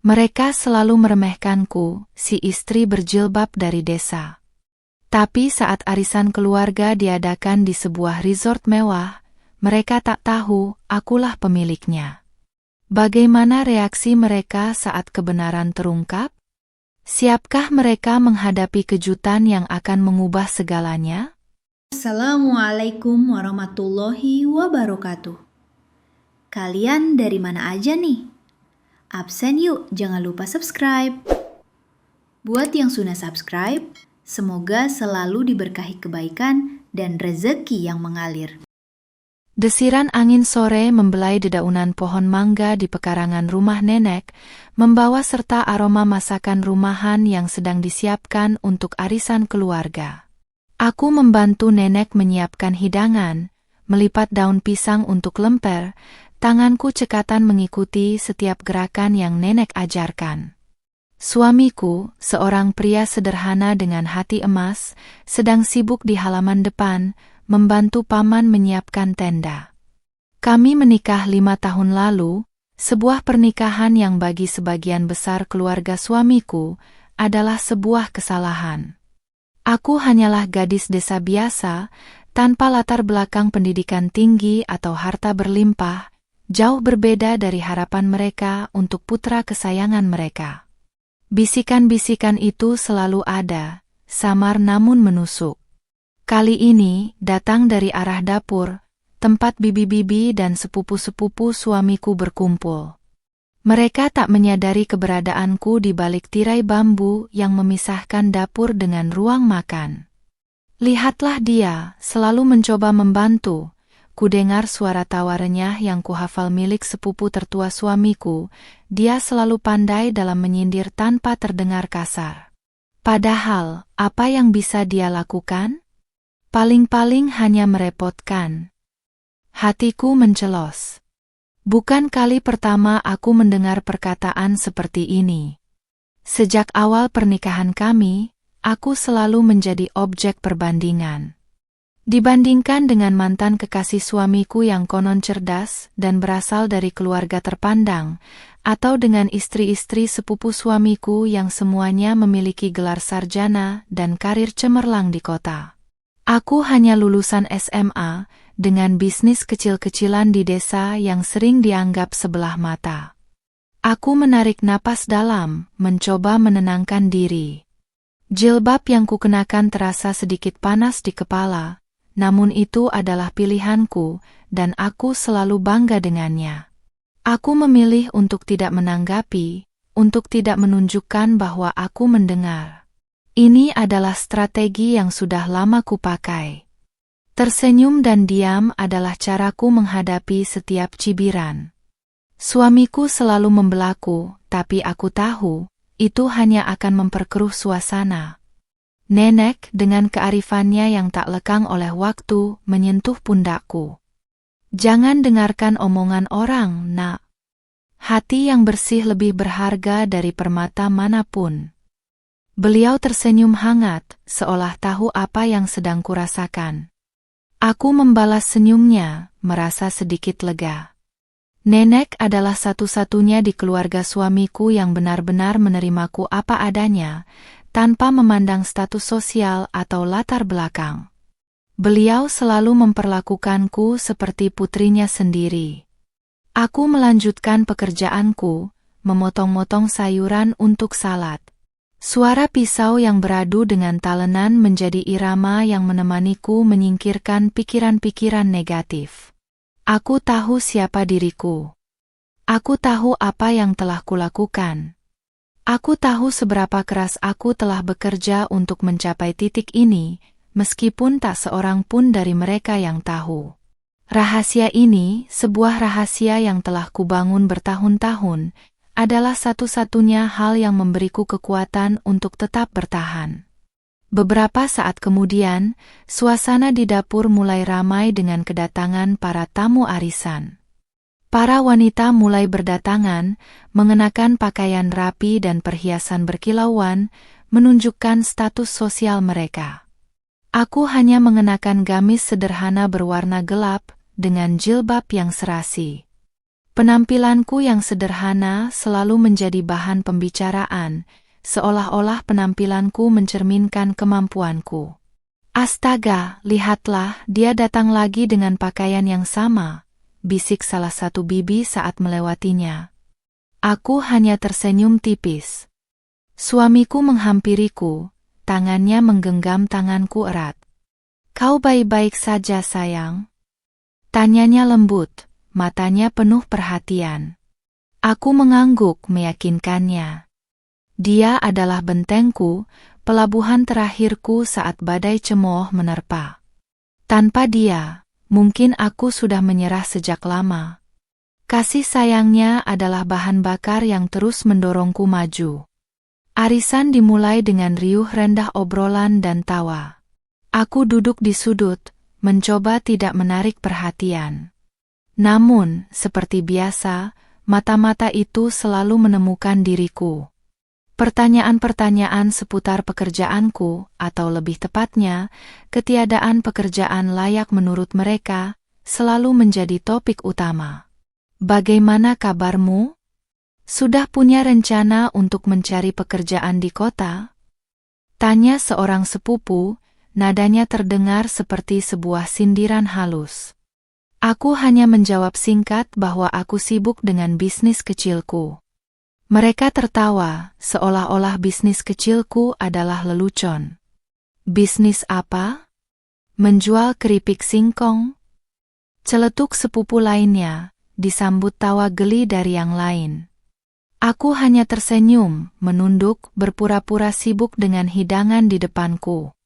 Mereka selalu meremehkanku, si istri berjilbab dari desa. Tapi saat arisan keluarga diadakan di sebuah resort mewah, mereka tak tahu akulah pemiliknya. Bagaimana reaksi mereka saat kebenaran terungkap? Siapkah mereka menghadapi kejutan yang akan mengubah segalanya? Assalamualaikum warahmatullahi wabarakatuh. Kalian dari mana aja nih? Absen yuk, jangan lupa subscribe. Buat yang sudah subscribe, semoga selalu diberkahi kebaikan dan rezeki yang mengalir. Desiran angin sore membelai dedaunan pohon mangga di pekarangan rumah nenek, membawa serta aroma masakan rumahan yang sedang disiapkan untuk arisan keluarga. Aku membantu nenek menyiapkan hidangan, melipat daun pisang untuk lemper, tanganku cekatan mengikuti setiap gerakan yang nenek ajarkan. Suamiku, seorang pria sederhana dengan hati emas, sedang sibuk di halaman depan, membantu paman menyiapkan tenda. Kami menikah 5 tahun lalu, sebuah pernikahan yang bagi sebagian besar keluarga suamiku adalah sebuah kesalahan. Aku hanyalah gadis desa biasa, tanpa latar belakang pendidikan tinggi atau harta berlimpah, jauh berbeda dari harapan mereka untuk putra kesayangan mereka. Bisikan-bisikan itu selalu ada, samar namun menusuk. Kali ini datang dari arah dapur, tempat bibi-bibi dan sepupu-sepupu suamiku berkumpul. Mereka tak menyadari keberadaanku di balik tirai bambu yang memisahkan dapur dengan ruang makan. Lihatlah dia, selalu mencoba membantu. Kudengar suara tawa renyah yang kuhafal milik sepupu tertua suamiku. Dia selalu pandai dalam menyindir tanpa terdengar kasar. Padahal, apa yang bisa dia lakukan? Paling-paling hanya merepotkan. Hatiku mencelos. Bukan kali pertama aku mendengar perkataan seperti ini. Sejak awal pernikahan kami, aku selalu menjadi objek perbandingan. Dibandingkan dengan mantan kekasih suamiku yang konon cerdas dan berasal dari keluarga terpandang, atau dengan istri-istri sepupu suamiku yang semuanya memiliki gelar sarjana dan karir cemerlang di kota. Aku hanya lulusan SMA, dengan bisnis kecil-kecilan di desa yang sering dianggap sebelah mata. Aku menarik napas dalam, mencoba menenangkan diri. Jilbab yang kukenakan terasa sedikit panas di kepala, namun itu adalah pilihanku, dan aku selalu bangga dengannya. Aku memilih untuk tidak menanggapi, untuk tidak menunjukkan bahwa aku mendengar. Ini adalah strategi yang sudah lama kupakai. Tersenyum dan diam adalah caraku menghadapi setiap cibiran. Suamiku selalu membelaku, tapi aku tahu, itu hanya akan memperkeruh suasana. Nenek dengan kearifannya yang tak lekang oleh waktu menyentuh pundakku. Jangan dengarkan omongan orang, nak. Hati yang bersih lebih berharga dari permata manapun. Beliau tersenyum hangat, seolah tahu apa yang sedang kurasakan. Aku membalas senyumnya, merasa sedikit lega. Nenek adalah satu-satunya di keluarga suamiku yang benar-benar menerimaku apa adanya, tanpa memandang status sosial atau latar belakang. Beliau selalu memperlakukanku seperti putrinya sendiri. Aku melanjutkan pekerjaanku, memotong-motong sayuran untuk salad. Suara pisau yang beradu dengan talenan menjadi irama yang menemaniku menyingkirkan pikiran-pikiran negatif. Aku tahu siapa diriku. Aku tahu apa yang telah kulakukan. Aku tahu seberapa keras aku telah bekerja untuk mencapai titik ini, meskipun tak seorang pun dari mereka yang tahu. Rahasia ini, sebuah rahasia yang telah kubangun bertahun-tahun, adalah satu-satunya hal yang memberiku kekuatan untuk tetap bertahan. Beberapa saat kemudian, suasana di dapur mulai ramai dengan kedatangan para tamu arisan. Para wanita mulai berdatangan, mengenakan pakaian rapi dan perhiasan berkilauan, menunjukkan status sosial mereka. Aku hanya mengenakan gamis sederhana berwarna gelap, dengan jilbab yang serasi. Penampilanku yang sederhana selalu menjadi bahan pembicaraan, seolah-olah penampilanku mencerminkan kemampuanku. Astaga, lihatlah, dia datang lagi dengan pakaian yang sama, bisik salah satu bibi saat melewatinya. Aku hanya tersenyum tipis. Suamiku menghampiriku, tangannya menggenggam tanganku erat. Kau baik-baik saja, sayang? Tanyanya lembut, matanya penuh perhatian. Aku mengangguk meyakinkannya. Dia adalah bentengku, pelabuhan terakhirku saat badai cemooh menerpa. Tanpa dia, mungkin aku sudah menyerah sejak lama. Kasih sayangnya adalah bahan bakar yang terus mendorongku maju. Arisan dimulai dengan riuh rendah obrolan dan tawa. Aku duduk di sudut, mencoba tidak menarik perhatian. Namun, seperti biasa, mata-mata itu selalu menemukan diriku. Pertanyaan-pertanyaan seputar pekerjaanku, atau lebih tepatnya, ketiadaan pekerjaan layak menurut mereka, selalu menjadi topik utama. Bagaimana kabarmu? Sudah punya rencana untuk mencari pekerjaan di kota? Tanya seorang sepupu, nadanya terdengar seperti sebuah sindiran halus. Aku hanya menjawab singkat bahwa aku sibuk dengan bisnis kecilku. Mereka tertawa, seolah-olah bisnis kecilku adalah lelucon. Bisnis apa? Menjual keripik singkong? Celetuk sepupu lainnya, disambut tawa geli dari yang lain. Aku hanya tersenyum, menunduk, berpura-pura sibuk dengan hidangan di depanku.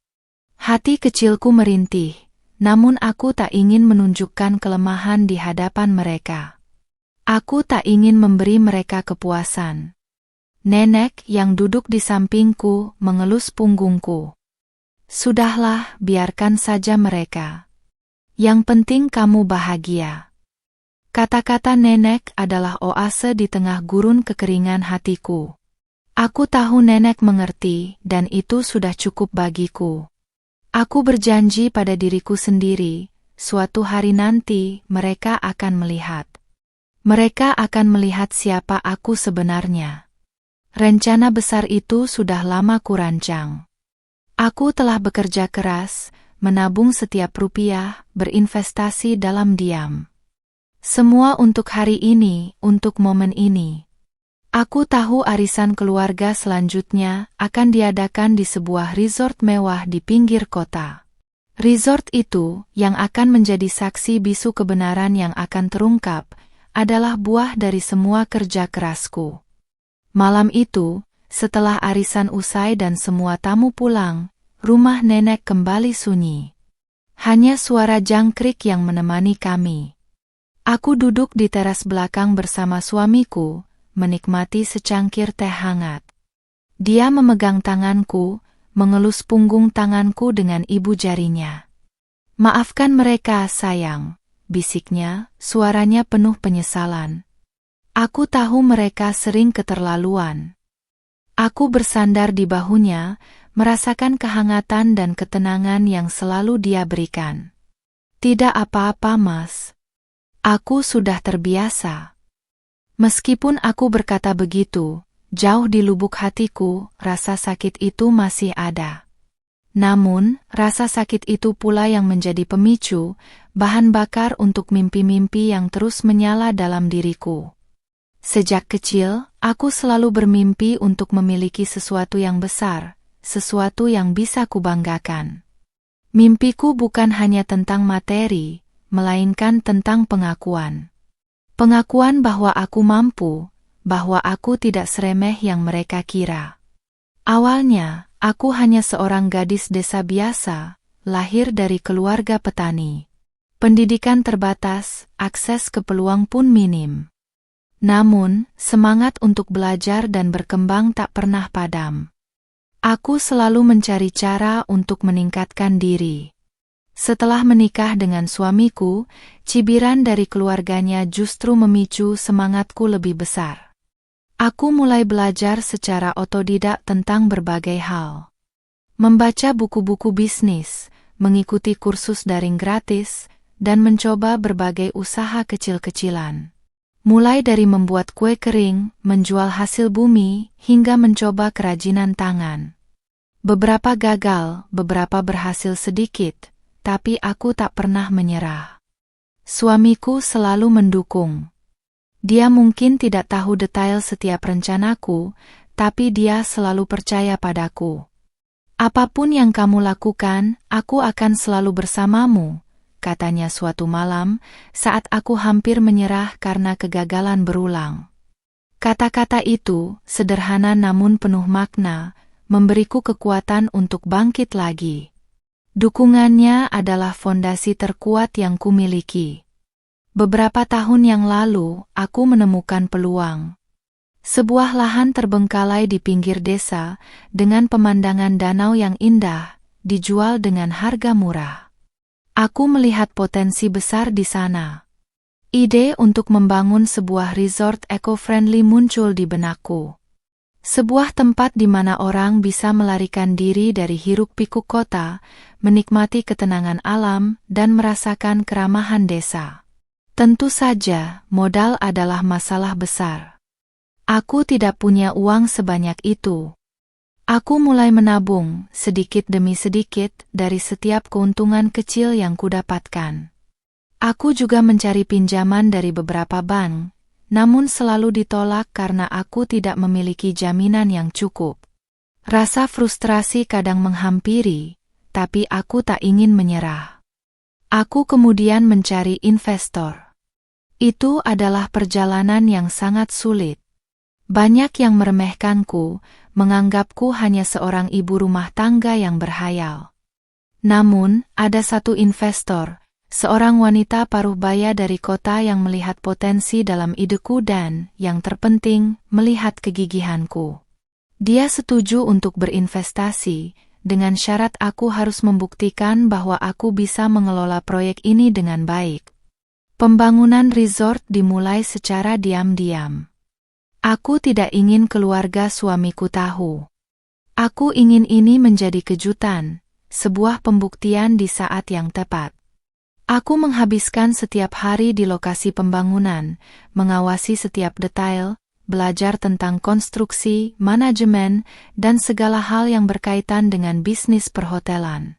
Hati kecilku merintih, namun aku tak ingin menunjukkan kelemahan di hadapan mereka. Aku tak ingin memberi mereka kepuasan. Nenek yang duduk di sampingku mengelus punggungku. Sudahlah, biarkan saja mereka. Yang penting kamu bahagia. Kata-kata nenek adalah oase di tengah gurun kekeringan hatiku. Aku tahu nenek mengerti, dan itu sudah cukup bagiku. Aku berjanji pada diriku sendiri, suatu hari nanti mereka akan melihat. Mereka akan melihat siapa aku sebenarnya. Rencana besar itu sudah lama kurancang. Aku telah bekerja keras, menabung setiap rupiah, berinvestasi dalam diam. Semua untuk hari ini, untuk momen ini. Aku tahu arisan keluarga selanjutnya akan diadakan di sebuah resort mewah di pinggir kota. Resort itu, yang akan menjadi saksi bisu kebenaran yang akan terungkap, adalah buah dari semua kerja kerasku. Malam itu, setelah arisan usai dan semua tamu pulang, rumah nenek kembali sunyi. Hanya suara jangkrik yang menemani kami. Aku duduk di teras belakang bersama suamiku, menikmati secangkir teh hangat. Dia memegang tanganku, mengelus punggung tanganku dengan ibu jarinya. Maafkan mereka, sayang, bisiknya, suaranya penuh penyesalan. Aku tahu mereka sering keterlaluan. Aku bersandar di bahunya, merasakan kehangatan dan ketenangan yang selalu dia berikan. Tidak apa-apa, Mas. Aku sudah terbiasa. Meskipun aku berkata begitu, jauh di lubuk hatiku, rasa sakit itu masih ada. Namun, rasa sakit itu pula yang menjadi pemicu, bahan bakar untuk mimpi-mimpi yang terus menyala dalam diriku. Sejak kecil, aku selalu bermimpi untuk memiliki sesuatu yang besar, sesuatu yang bisa kubanggakan. Mimpiku bukan hanya tentang materi, melainkan tentang pengakuan. Pengakuan bahwa aku mampu, bahwa aku tidak seremeh yang mereka kira. Awalnya, aku hanya seorang gadis desa biasa, lahir dari keluarga petani. Pendidikan terbatas, akses ke peluang pun minim. Namun, semangat untuk belajar dan berkembang tak pernah padam. Aku selalu mencari cara untuk meningkatkan diri. Setelah menikah dengan suamiku, cibiran dari keluarganya justru memicu semangatku lebih besar. Aku mulai belajar secara otodidak tentang berbagai hal. Membaca buku-buku bisnis, mengikuti kursus daring gratis, dan mencoba berbagai usaha kecil-kecilan. Mulai dari membuat kue kering, menjual hasil bumi, hingga mencoba kerajinan tangan. Beberapa gagal, beberapa berhasil sedikit, tapi aku tak pernah menyerah. Suamiku selalu mendukung. Dia mungkin tidak tahu detail setiap rencanaku, tapi dia selalu percaya padaku. Apapun yang kamu lakukan, aku akan selalu bersamamu, katanya suatu malam, saat aku hampir menyerah karena kegagalan berulang. Kata-kata itu, sederhana namun penuh makna, memberiku kekuatan untuk bangkit lagi. Dukungannya adalah fondasi terkuat yang kumiliki. Beberapa tahun yang lalu, aku menemukan peluang. Sebuah lahan terbengkalai di pinggir desa, dengan pemandangan danau yang indah, dijual dengan harga murah. Aku melihat potensi besar di sana. Ide untuk membangun sebuah resort eco-friendly muncul di benakku. Sebuah tempat di mana orang bisa melarikan diri dari hiruk-pikuk kota, menikmati ketenangan alam, dan merasakan keramahan desa. Tentu saja, modal adalah masalah besar. Aku tidak punya uang sebanyak itu. Aku mulai menabung, sedikit demi sedikit, dari setiap keuntungan kecil yang kudapatkan. Aku juga mencari pinjaman dari beberapa bank, namun selalu ditolak karena aku tidak memiliki jaminan yang cukup. Rasa frustrasi kadang menghampiri, tapi aku tak ingin menyerah. Aku kemudian mencari investor. Itu adalah perjalanan yang sangat sulit. Banyak yang meremehkanku, menganggapku hanya seorang ibu rumah tangga yang berhayal. Namun, ada satu investor, seorang wanita paruh baya dari kota yang melihat potensi dalam ideku dan, yang terpenting, melihat kegigihanku. Dia setuju untuk berinvestasi, dengan syarat aku harus membuktikan bahwa aku bisa mengelola proyek ini dengan baik. Pembangunan resort dimulai secara diam-diam. Aku tidak ingin keluarga suamiku tahu. Aku ingin ini menjadi kejutan, sebuah pembuktian di saat yang tepat. Aku menghabiskan setiap hari di lokasi pembangunan, mengawasi setiap detail, belajar tentang konstruksi, manajemen, dan segala hal yang berkaitan dengan bisnis perhotelan.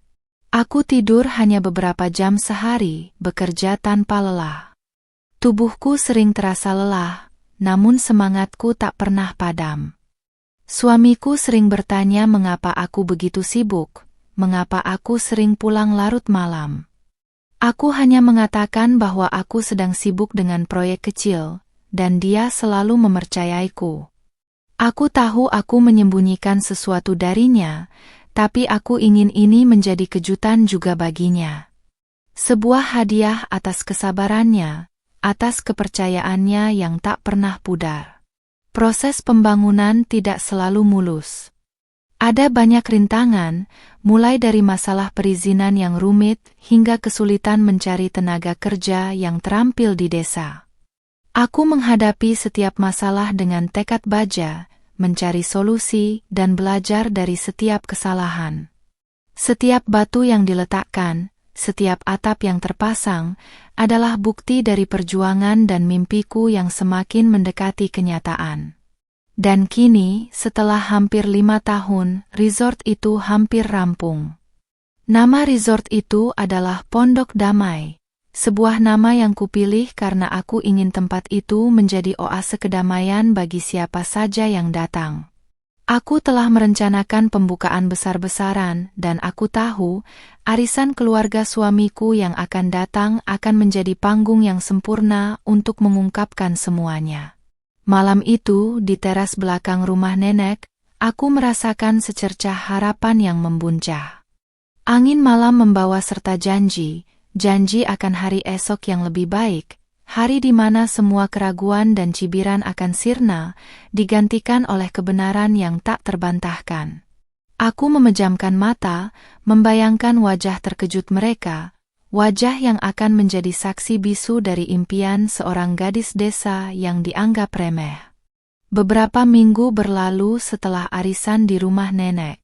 Aku tidur hanya beberapa jam sehari, bekerja tanpa lelah. Tubuhku sering terasa lelah, namun semangatku tak pernah padam. Suamiku sering bertanya mengapa aku begitu sibuk, mengapa aku sering pulang larut malam. Aku hanya mengatakan bahwa aku sedang sibuk dengan proyek kecil, dan dia selalu mempercayaiku. Aku tahu aku menyembunyikan sesuatu darinya, tapi aku ingin ini menjadi kejutan juga baginya. Sebuah hadiah atas kesabarannya, atas kepercayaannya yang tak pernah pudar. Proses pembangunan tidak selalu mulus. Ada banyak rintangan, mulai dari masalah perizinan yang rumit hingga kesulitan mencari tenaga kerja yang terampil di desa. Aku menghadapi setiap masalah dengan tekad baja, mencari solusi dan belajar dari setiap kesalahan. Setiap batu yang diletakkan, setiap atap yang terpasang, adalah bukti dari perjuangan dan mimpiku yang semakin mendekati kenyataan. Dan kini, setelah hampir 5 tahun, resort itu hampir rampung. Nama resort itu adalah Pondok Damai, sebuah nama yang kupilih karena aku ingin tempat itu menjadi oase kedamaian bagi siapa saja yang datang. Aku telah merencanakan pembukaan besar-besaran dan aku tahu, arisan keluarga suamiku yang akan datang akan menjadi panggung yang sempurna untuk mengungkapkan semuanya. Malam itu, di teras belakang rumah nenek, aku merasakan secercah harapan yang membuncah. Angin malam membawa serta janji akan hari esok yang lebih baik, hari di mana semua keraguan dan cibiran akan sirna, digantikan oleh kebenaran yang tak terbantahkan. Aku memejamkan mata, membayangkan wajah terkejut mereka, wajah yang akan menjadi saksi bisu dari impian seorang gadis desa yang dianggap remeh. Beberapa minggu berlalu setelah arisan di rumah nenek.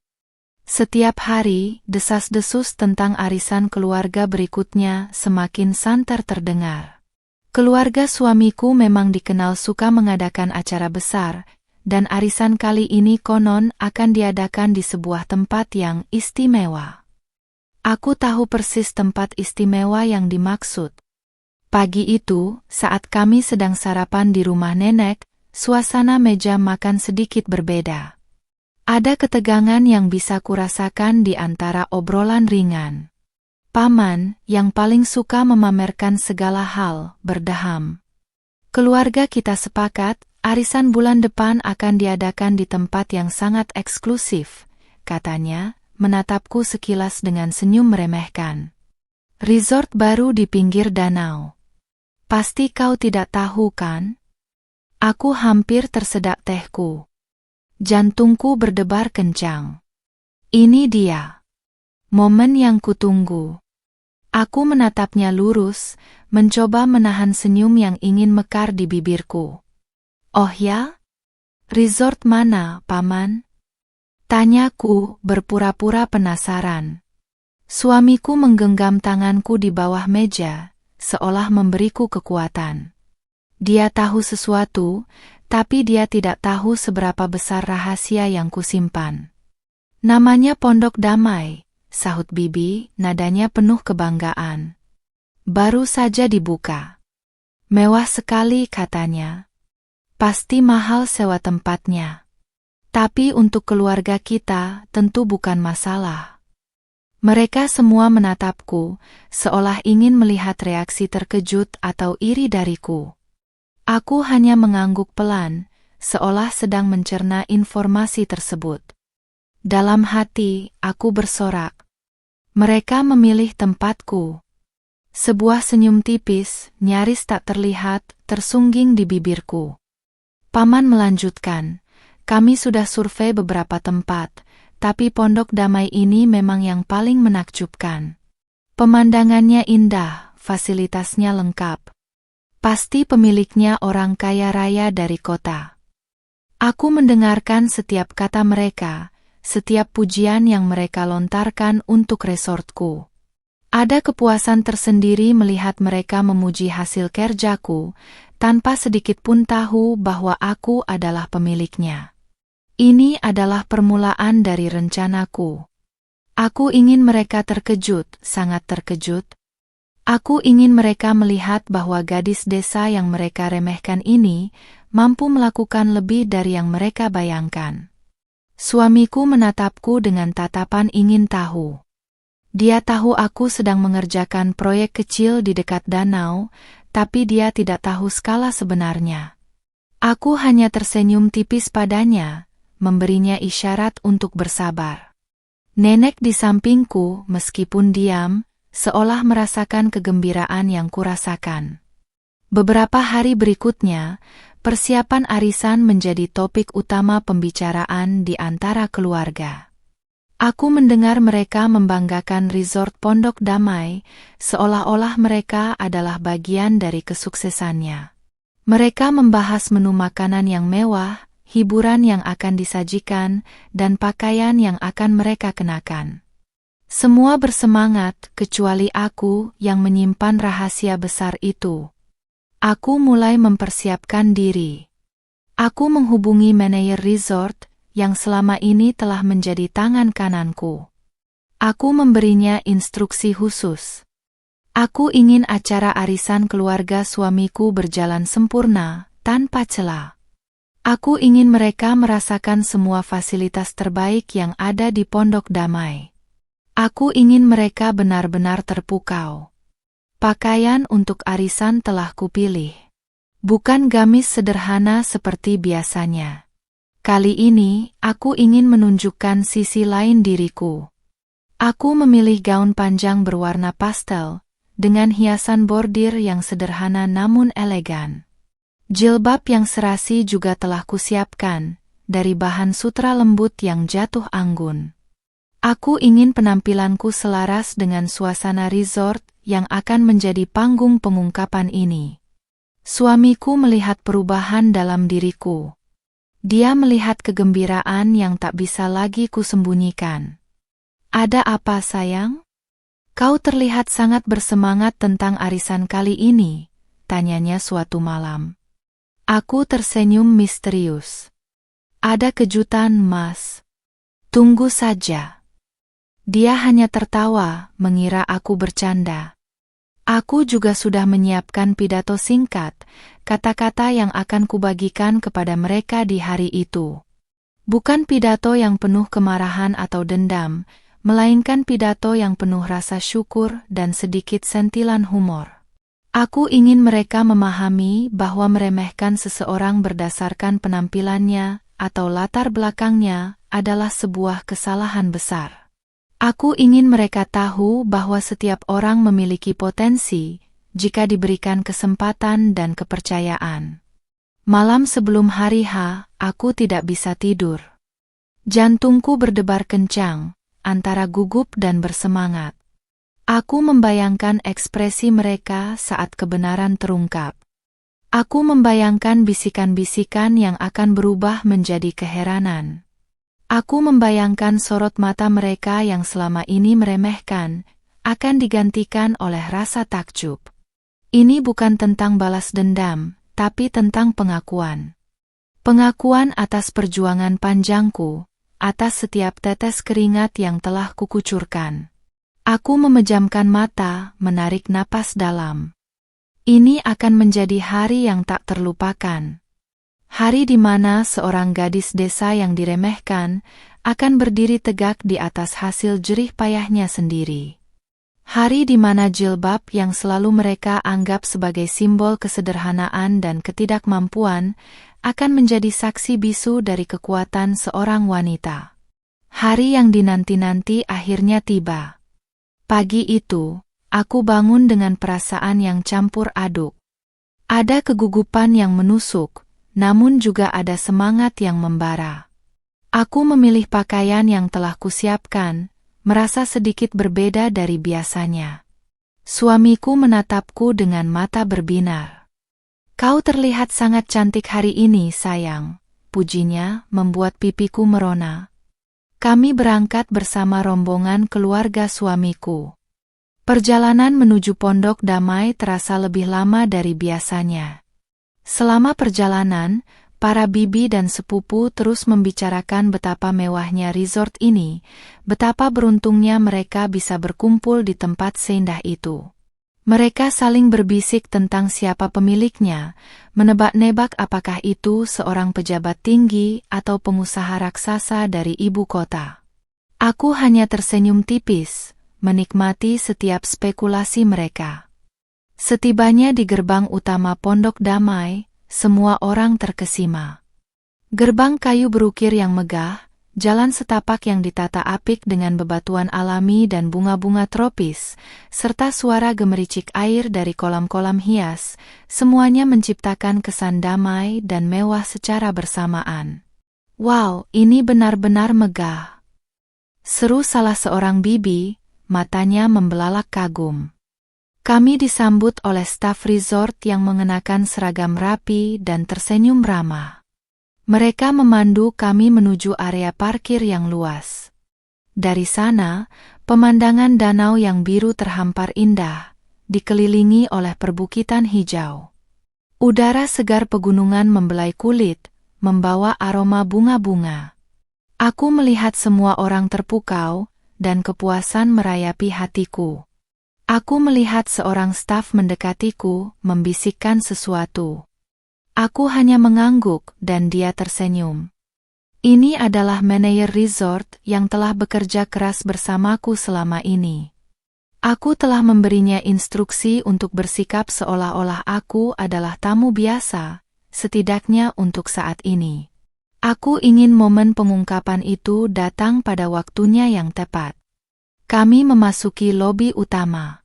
Setiap hari, desas-desus tentang arisan keluarga berikutnya semakin santer terdengar. Keluarga suamiku memang dikenal suka mengadakan acara besar, dan arisan kali ini konon akan diadakan di sebuah tempat yang istimewa. Aku tahu persis tempat istimewa yang dimaksud. Pagi itu, saat kami sedang sarapan di rumah nenek, suasana meja makan sedikit berbeda. Ada ketegangan yang bisa kurasakan di antara obrolan ringan. Paman, yang paling suka memamerkan segala hal, berdeham. Keluarga kita sepakat, arisan bulan depan akan diadakan di tempat yang sangat eksklusif, katanya, menatapku sekilas dengan senyum meremehkan. Resort baru di pinggir danau. Pasti kau tidak tahu kan? Aku hampir tersedak tehku. Jantungku berdebar kencang. Ini dia. Momen yang kutunggu. Aku menatapnya lurus, mencoba menahan senyum yang ingin mekar di bibirku. Oh ya? Resort mana, Paman? Tanyaku, berpura-pura penasaran. Suamiku menggenggam tanganku di bawah meja, seolah memberiku kekuatan. Dia tahu sesuatu, tapi dia tidak tahu seberapa besar rahasia yang kusimpan. Namanya Pondok Damai, sahut bibi, nadanya penuh kebanggaan. Baru saja dibuka. Mewah sekali katanya. Pasti mahal sewa tempatnya. Tapi untuk keluarga kita tentu bukan masalah. Mereka semua menatapku, seolah ingin melihat reaksi terkejut atau iri dariku. Aku hanya mengangguk pelan, seolah sedang mencerna informasi tersebut. Dalam hati, aku bersorak. Mereka memilih tempatku. Sebuah senyum tipis, nyaris tak terlihat, tersungging di bibirku. Paman melanjutkan, kami sudah survei beberapa tempat, tapi Pondok Damai ini memang yang paling menakjubkan. Pemandangannya indah, fasilitasnya lengkap. Pasti pemiliknya orang kaya raya dari kota. Aku mendengarkan setiap kata mereka, setiap pujian yang mereka lontarkan untuk resortku. Ada kepuasan tersendiri melihat mereka memuji hasil kerjaku, tanpa sedikit pun tahu bahwa aku adalah pemiliknya. Ini adalah permulaan dari rencanaku. Aku ingin mereka terkejut, sangat terkejut. Aku ingin mereka melihat bahwa gadis desa yang mereka remehkan ini mampu melakukan lebih dari yang mereka bayangkan. Suamiku menatapku dengan tatapan ingin tahu. Dia tahu aku sedang mengerjakan proyek kecil di dekat danau, tapi dia tidak tahu skala sebenarnya. Aku hanya tersenyum tipis padanya, memberinya isyarat untuk bersabar. Nenek di sampingku, meskipun diam, seolah merasakan kegembiraan yang kurasakan. Beberapa hari berikutnya, persiapan arisan menjadi topik utama pembicaraan di antara keluarga. Aku mendengar mereka membanggakan resort Pondok Damai, seolah-olah mereka adalah bagian dari kesuksesannya. Mereka membahas menu makanan yang mewah, hiburan yang akan disajikan, dan pakaian yang akan mereka kenakan. Semua bersemangat, kecuali aku yang menyimpan rahasia besar itu. Aku mulai mempersiapkan diri. Aku menghubungi manajer resort, yang selama ini telah menjadi tangan kananku. Aku memberinya instruksi khusus. Aku ingin acara arisan keluarga suamiku berjalan sempurna, tanpa celah. Aku ingin mereka merasakan semua fasilitas terbaik yang ada di Pondok Damai. Aku ingin mereka benar-benar terpukau. Pakaian untuk arisan telah kupilih. Bukan gamis sederhana seperti biasanya. Kali ini, aku ingin menunjukkan sisi lain diriku. Aku memilih gaun panjang berwarna pastel, dengan hiasan bordir yang sederhana namun elegan. Jilbab yang serasi juga telah kusiapkan, dari bahan sutra lembut yang jatuh anggun. Aku ingin penampilanku selaras dengan suasana resort yang akan menjadi panggung pengungkapan ini. Suamiku melihat perubahan dalam diriku. Dia melihat kegembiraan yang tak bisa lagi kusembunyikan. Ada apa, sayang? Kau terlihat sangat bersemangat tentang arisan kali ini, tanyanya suatu malam. Aku tersenyum misterius. Ada kejutan, Mas. Tunggu saja. Dia hanya tertawa, mengira aku bercanda. Aku juga sudah menyiapkan pidato singkat, kata-kata yang akan kubagikan kepada mereka di hari itu. Bukan pidato yang penuh kemarahan atau dendam, melainkan pidato yang penuh rasa syukur dan sedikit sentilan humor. Aku ingin mereka memahami bahwa meremehkan seseorang berdasarkan penampilannya atau latar belakangnya adalah sebuah kesalahan besar. Aku ingin mereka tahu bahwa setiap orang memiliki potensi jika diberikan kesempatan dan kepercayaan. Malam sebelum hari H, aku tidak bisa tidur. Jantungku berdebar kencang, antara gugup dan bersemangat. Aku membayangkan ekspresi mereka saat kebenaran terungkap. Aku membayangkan bisikan-bisikan yang akan berubah menjadi keheranan. Aku membayangkan sorot mata mereka yang selama ini meremehkan, akan digantikan oleh rasa takjub. Ini bukan tentang balas dendam, tapi tentang pengakuan. Pengakuan atas perjuangan panjangku, atas setiap tetes keringat yang telah kukucurkan. Aku memejamkan mata, menarik napas dalam. Ini akan menjadi hari yang tak terlupakan. Hari di mana seorang gadis desa yang diremehkan akan berdiri tegak di atas hasil jerih payahnya sendiri. Hari di mana jilbab yang selalu mereka anggap sebagai simbol kesederhanaan dan ketidakmampuan akan menjadi saksi bisu dari kekuatan seorang wanita. Hari yang dinanti-nanti akhirnya tiba. Pagi itu, aku bangun dengan perasaan yang campur aduk. Ada kegugupan yang menusuk, namun juga ada semangat yang membara. Aku memilih pakaian yang telah kusiapkan, merasa sedikit berbeda dari biasanya. Suamiku menatapku dengan mata berbinar. Kau terlihat sangat cantik hari ini, sayang, pujinya, membuat pipiku merona. Kami berangkat bersama rombongan keluarga suamiku. Perjalanan menuju Pondok Damai terasa lebih lama dari biasanya. Selama perjalanan, para bibi dan sepupu terus membicarakan betapa mewahnya resort ini, betapa beruntungnya mereka bisa berkumpul di tempat seindah itu. Mereka saling berbisik tentang siapa pemiliknya, menebak-nebak apakah itu seorang pejabat tinggi atau pengusaha raksasa dari ibu kota. Aku hanya tersenyum tipis, menikmati setiap spekulasi mereka. Setibanya di gerbang utama Pondok Damai, semua orang terkesima. Gerbang kayu berukir yang megah, jalan setapak yang ditata apik dengan bebatuan alami dan bunga-bunga tropis, serta suara gemericik air dari kolam-kolam hias, semuanya menciptakan kesan damai dan mewah secara bersamaan. Wow, ini benar-benar megah, seru salah seorang bibi, matanya membelalak kagum. Kami disambut oleh staf resort yang mengenakan seragam rapi dan tersenyum ramah. Mereka memandu kami menuju area parkir yang luas. Dari sana, pemandangan danau yang biru terhampar indah, dikelilingi oleh perbukitan hijau. Udara segar pegunungan membelai kulit, membawa aroma bunga-bunga. Aku melihat semua orang terpukau, dan kepuasan merayapi hatiku. Aku melihat seorang staf mendekatiku, membisikkan sesuatu. Aku hanya mengangguk dan dia tersenyum. Ini adalah manajer resort yang telah bekerja keras bersamaku selama ini. Aku telah memberinya instruksi untuk bersikap seolah-olah aku adalah tamu biasa, setidaknya untuk saat ini. Aku ingin momen pengungkapan itu datang pada waktunya yang tepat. Kami memasuki lobi utama.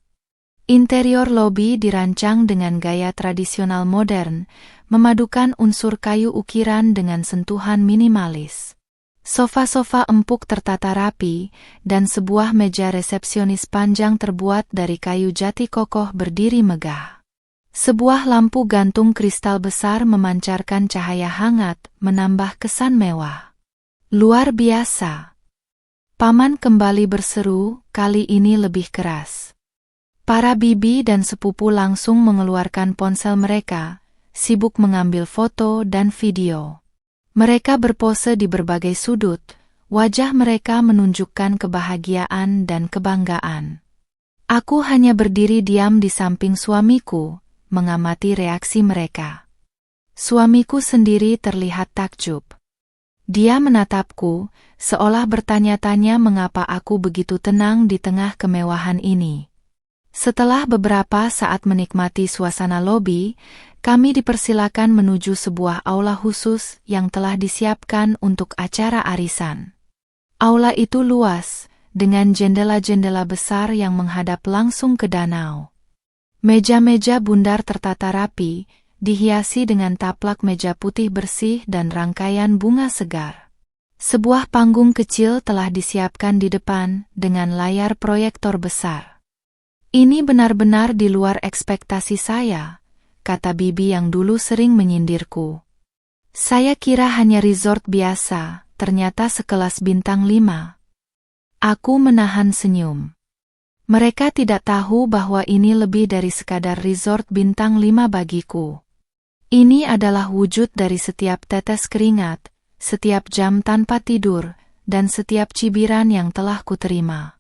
Interior lobi dirancang dengan gaya tradisional modern, memadukan unsur kayu ukiran dengan sentuhan minimalis. Sofa-sofa empuk tertata rapi, dan sebuah meja resepsionis panjang terbuat dari kayu jati kokoh berdiri megah. Sebuah lampu gantung kristal besar memancarkan cahaya hangat, menambah kesan mewah. Luar biasa. Paman kembali berseru, kali ini lebih keras. Para bibi dan sepupu langsung mengeluarkan ponsel mereka, sibuk mengambil foto dan video. Mereka berpose di berbagai sudut, wajah mereka menunjukkan kebahagiaan dan kebanggaan. Aku hanya berdiri diam di samping suamiku, mengamati reaksi mereka. Suamiku sendiri terlihat takjub. Dia menatapku, seolah bertanya-tanya mengapa aku begitu tenang di tengah kemewahan ini. Setelah beberapa saat menikmati suasana lobi, kami dipersilakan menuju sebuah aula khusus yang telah disiapkan untuk acara arisan. Aula itu luas, dengan jendela-jendela besar yang menghadap langsung ke danau. Meja-meja bundar tertata rapi, dihiasi dengan taplak meja putih bersih dan rangkaian bunga segar. Sebuah panggung kecil telah disiapkan di depan dengan layar proyektor besar. Ini benar-benar di luar ekspektasi saya, kata bibi yang dulu sering menyindirku. Saya kira hanya resort biasa, ternyata sekelas bintang 5. Aku menahan senyum. Mereka tidak tahu bahwa ini lebih dari sekadar resort bintang 5 bagiku. Ini adalah wujud dari setiap tetes keringat, setiap jam tanpa tidur, dan setiap cibiran yang telah kuterima.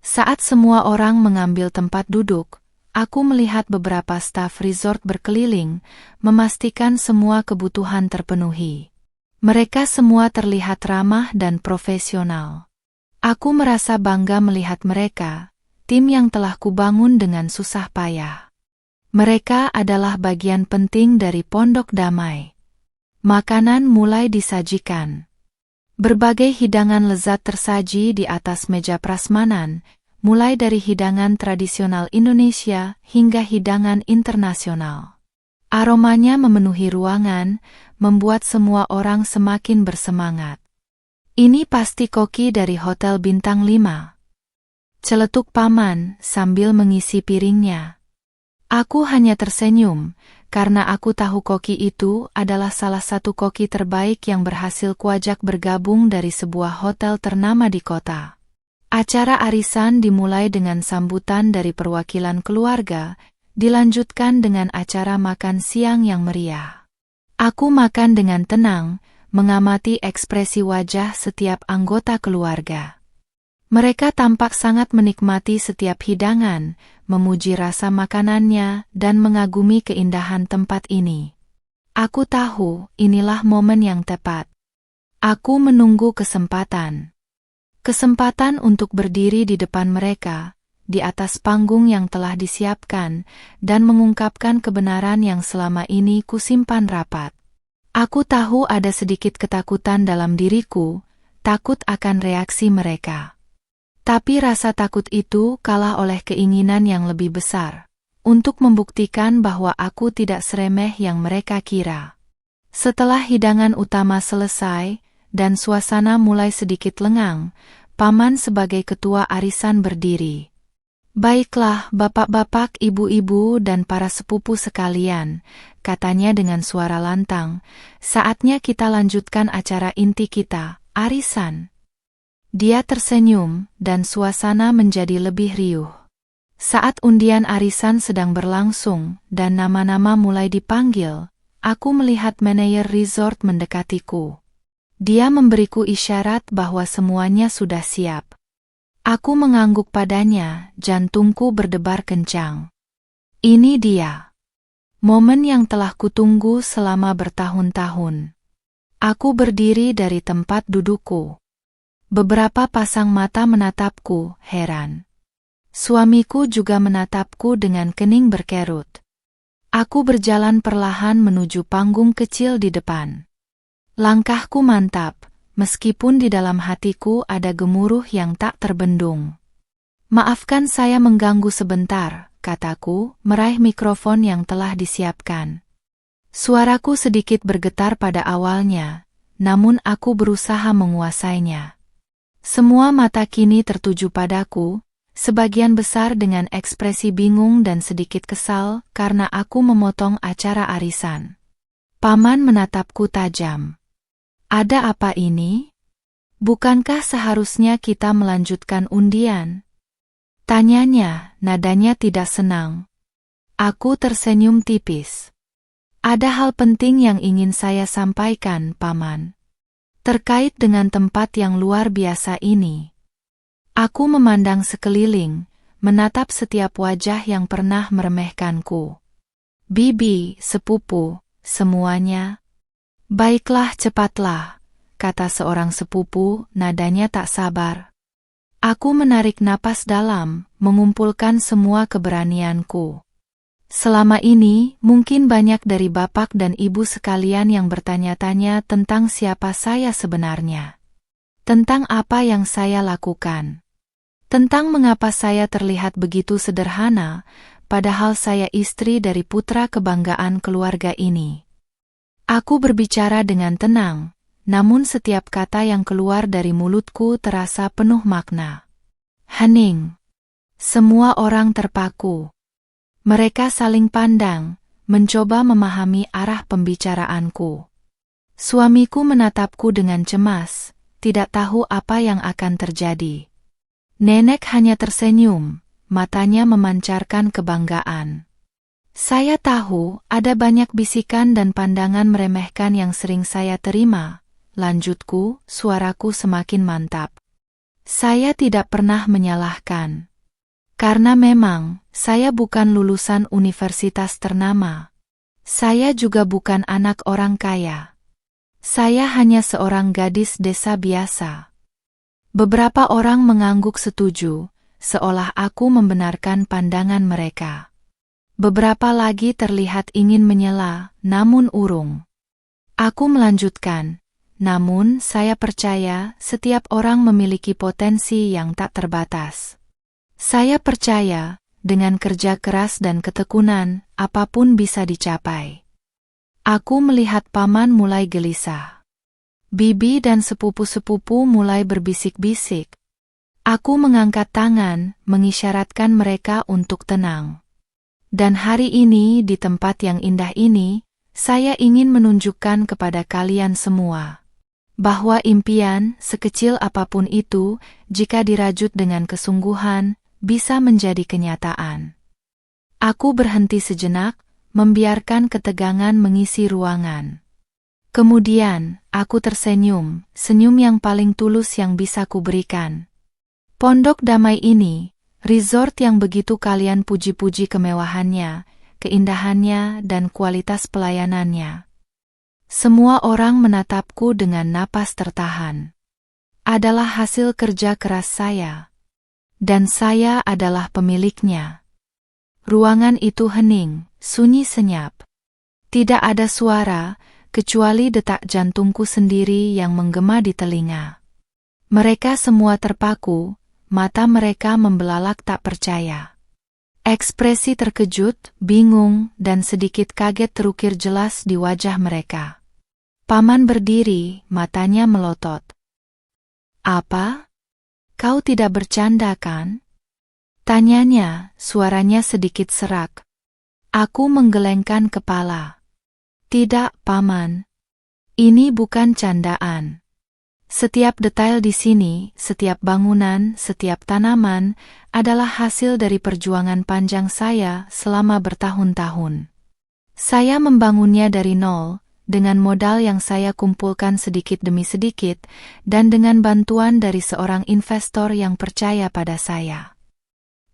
Saat semua orang mengambil tempat duduk, aku melihat beberapa staf resort berkeliling, memastikan semua kebutuhan terpenuhi. Mereka semua terlihat ramah dan profesional. Aku merasa bangga melihat mereka, tim yang telah kubangun dengan susah payah. Mereka adalah bagian penting dari Pondok Damai. Makanan mulai disajikan. Berbagai hidangan lezat tersaji di atas meja prasmanan, mulai dari hidangan tradisional Indonesia hingga hidangan internasional. Aromanya memenuhi ruangan, membuat semua orang semakin bersemangat. Ini pasti koki dari Hotel Bintang 5. Celetuk paman sambil mengisi piringnya. Aku hanya tersenyum, karena aku tahu koki itu adalah salah satu koki terbaik yang berhasil kuajak bergabung dari sebuah hotel ternama di kota. Acara arisan dimulai dengan sambutan dari perwakilan keluarga, dilanjutkan dengan acara makan siang yang meriah. Aku makan dengan tenang, mengamati ekspresi wajah setiap anggota keluarga. Mereka tampak sangat menikmati setiap hidangan, memuji rasa makanannya, dan mengagumi keindahan tempat ini. Aku tahu, inilah momen yang tepat. Aku menunggu kesempatan. Kesempatan untuk berdiri di depan mereka, di atas panggung yang telah disiapkan, dan mengungkapkan kebenaran yang selama ini kusimpan rapat. Aku tahu ada sedikit ketakutan dalam diriku, takut akan reaksi mereka. Tapi rasa takut itu kalah oleh keinginan yang lebih besar, untuk membuktikan bahwa aku tidak seremeh yang mereka kira. Setelah hidangan utama selesai, dan suasana mulai sedikit lengang, paman sebagai ketua arisan berdiri. Baiklah, bapak-bapak, ibu-ibu, dan para sepupu sekalian, katanya dengan suara lantang, saatnya kita lanjutkan acara inti kita, arisan. Dia tersenyum, dan suasana menjadi lebih riuh. Saat undian arisan sedang berlangsung, dan nama-nama mulai dipanggil, aku melihat manajer resort mendekatiku. Dia memberiku isyarat bahwa semuanya sudah siap. Aku mengangguk padanya, jantungku berdebar kencang. Ini dia. Momen yang telah kutunggu selama bertahun-tahun. Aku berdiri dari tempat dudukku. Beberapa pasang mata menatapku, heran. Suamiku juga menatapku dengan kening berkerut. Aku berjalan perlahan menuju panggung kecil di depan. Langkahku mantap, meskipun di dalam hatiku ada gemuruh yang tak terbendung. Maafkan saya mengganggu sebentar, kataku, meraih mikrofon yang telah disiapkan. Suaraku sedikit bergetar pada awalnya, namun aku berusaha menguasainya. Semua mata kini tertuju padaku, sebagian besar dengan ekspresi bingung dan sedikit kesal karena aku memotong acara arisan. Paman menatapku tajam. Ada apa ini? Bukankah seharusnya kita melanjutkan undian? Tanyanya, nadanya tidak senang. Aku tersenyum tipis. Ada hal penting yang ingin saya sampaikan, Paman. Terkait dengan tempat yang luar biasa ini. Aku memandang sekeliling, menatap setiap wajah yang pernah meremehkanku. Bibi, sepupu, semuanya. Baiklah, cepatlah, kata seorang sepupu, nadanya tak sabar. Aku menarik napas dalam, mengumpulkan semua keberanianku. Selama ini, mungkin banyak dari bapak dan ibu sekalian yang bertanya-tanya tentang siapa saya sebenarnya. Tentang apa yang saya lakukan. Tentang mengapa saya terlihat begitu sederhana, padahal saya istri dari putra kebanggaan keluarga ini. Aku berbicara dengan tenang, namun setiap kata yang keluar dari mulutku terasa penuh makna. Hening. Semua orang terpaku. Mereka saling pandang, mencoba memahami arah pembicaraanku. Suamiku menatapku dengan cemas, tidak tahu apa yang akan terjadi. Nenek hanya tersenyum, matanya memancarkan kebanggaan. Saya tahu ada banyak bisikan dan pandangan meremehkan yang sering saya terima. Lanjutku, suaraku semakin mantap. Saya tidak pernah menyalahkan. Karena memang, saya bukan lulusan universitas ternama. Saya juga bukan anak orang kaya. Saya hanya seorang gadis desa biasa. Beberapa orang mengangguk setuju, seolah aku membenarkan pandangan mereka. Beberapa lagi terlihat ingin menyela, namun urung. Aku melanjutkan, namun saya percaya setiap orang memiliki potensi yang tak terbatas. Saya percaya, dengan kerja keras dan ketekunan, apapun bisa dicapai. Aku melihat Paman mulai gelisah. Bibi dan sepupu-sepupu mulai berbisik-bisik. Aku mengangkat tangan, mengisyaratkan mereka untuk tenang. Dan hari ini di tempat yang indah ini, saya ingin menunjukkan kepada kalian semua bahwa impian, sekecil apapun itu, jika dirajut dengan kesungguhan, bisa menjadi kenyataan. Aku berhenti sejenak, membiarkan ketegangan mengisi ruangan. Kemudian, aku tersenyum, senyum yang paling tulus yang bisa kuberikan. Pondok damai ini, resort yang begitu kalian puji-puji kemewahannya, keindahannya dan kualitas pelayanannya. Semua orang menatapku dengan napas tertahan. Adalah hasil kerja keras saya. Dan saya adalah pemiliknya. Ruangan itu hening, sunyi senyap. Tidak ada suara, kecuali detak jantungku sendiri yang menggema di telinga. Mereka semua terpaku, mata mereka membelalak tak percaya. Ekspresi terkejut, bingung, dan sedikit kaget terukir jelas di wajah mereka. Paman berdiri, matanya melotot. Apa? Kau tidak bercanda kan? Tanyanya, suaranya sedikit serak. Aku menggelengkan kepala. Tidak, Paman. Ini bukan candaan. Setiap detail di sini, setiap bangunan, setiap tanaman, adalah hasil dari perjuangan panjang saya selama bertahun-tahun. Saya membangunnya dari nol, dengan modal yang saya kumpulkan sedikit demi sedikit, dan dengan bantuan dari seorang investor yang percaya pada saya.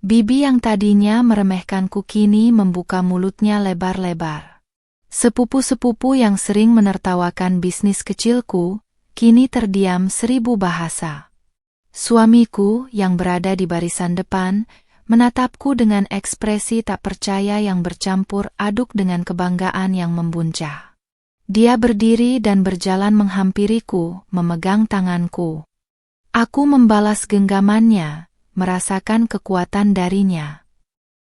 Bibi yang tadinya meremehkanku kini membuka mulutnya lebar-lebar. Sepupu-sepupu yang sering menertawakan bisnis kecilku, kini terdiam 1000 bahasa. Suamiku yang berada di barisan depan, menatapku dengan ekspresi tak percaya yang bercampur aduk dengan kebanggaan yang membuncah. Dia berdiri dan berjalan menghampiriku, memegang tanganku. Aku membalas genggamannya, merasakan kekuatan darinya.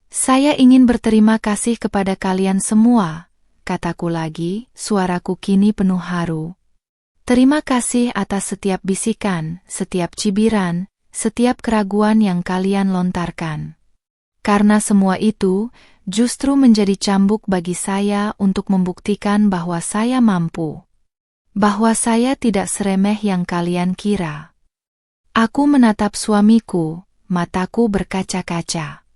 Saya ingin berterima kasih kepada kalian semua, kataku lagi, suaraku kini penuh haru. Terima kasih atas setiap bisikan, setiap cibiran, setiap keraguan yang kalian lontarkan. Karena semua itu, justru menjadi cambuk bagi saya untuk membuktikan bahwa saya mampu. Bahwa saya tidak seremeh yang kalian kira. Aku menatap suamiku, mataku berkaca-kaca.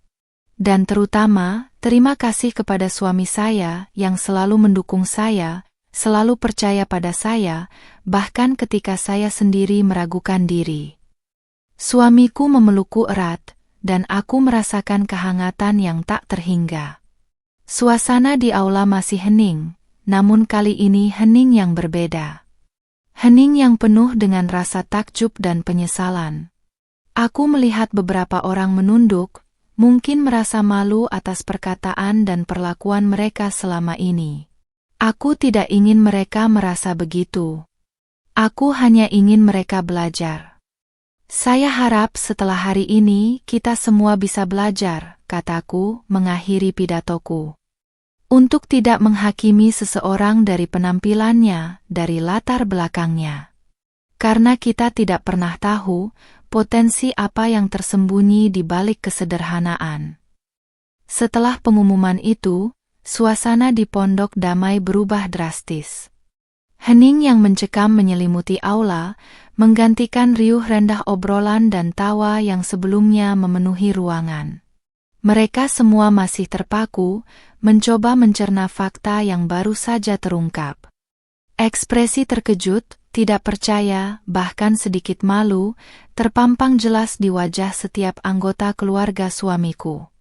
Dan terutama, terima kasih kepada suami saya yang selalu mendukung saya, selalu percaya pada saya, bahkan ketika saya sendiri meragukan diri. Suamiku memelukku erat, dan aku merasakan kehangatan yang tak terhingga. Suasana di aula masih hening, namun kali ini hening yang berbeda. Hening yang penuh dengan rasa takjub dan penyesalan. Aku melihat beberapa orang menunduk, mungkin merasa malu atas perkataan dan perlakuan mereka selama ini. Aku tidak ingin mereka merasa begitu. Aku hanya ingin mereka belajar. Saya harap setelah hari ini kita semua bisa belajar, kataku, mengakhiri pidatoku. Untuk tidak menghakimi seseorang dari penampilannya, dari latar belakangnya. Karena kita tidak pernah tahu potensi apa yang tersembunyi di balik kesederhanaan. Setelah pengumuman itu, suasana di Pondok Damai berubah drastis. Hening yang mencekam menyelimuti aula, menggantikan riuh rendah obrolan dan tawa yang sebelumnya memenuhi ruangan. Mereka semua masih terpaku, mencoba mencerna fakta yang baru saja terungkap. Ekspresi terkejut, tidak percaya, bahkan sedikit malu, terpampang jelas di wajah setiap anggota keluarga suamiku.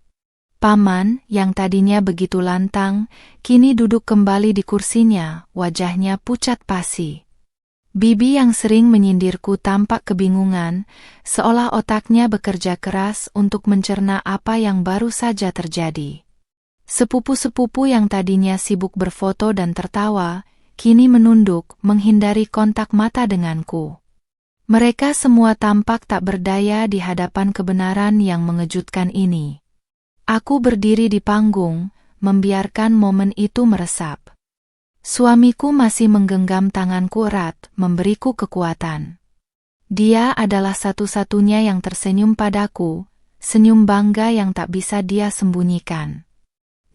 Paman, yang tadinya begitu lantang, kini duduk kembali di kursinya, wajahnya pucat pasi. Bibi yang sering menyindirku tampak kebingungan, seolah otaknya bekerja keras untuk mencerna apa yang baru saja terjadi. Sepupu-sepupu yang tadinya sibuk berfoto dan tertawa, kini menunduk, menghindari kontak mata denganku. Mereka semua tampak tak berdaya di hadapan kebenaran yang mengejutkan ini. Aku berdiri di panggung, membiarkan momen itu meresap. Suamiku masih menggenggam tanganku erat, memberiku kekuatan. Dia adalah satu-satunya yang tersenyum padaku, senyum bangga yang tak bisa dia sembunyikan.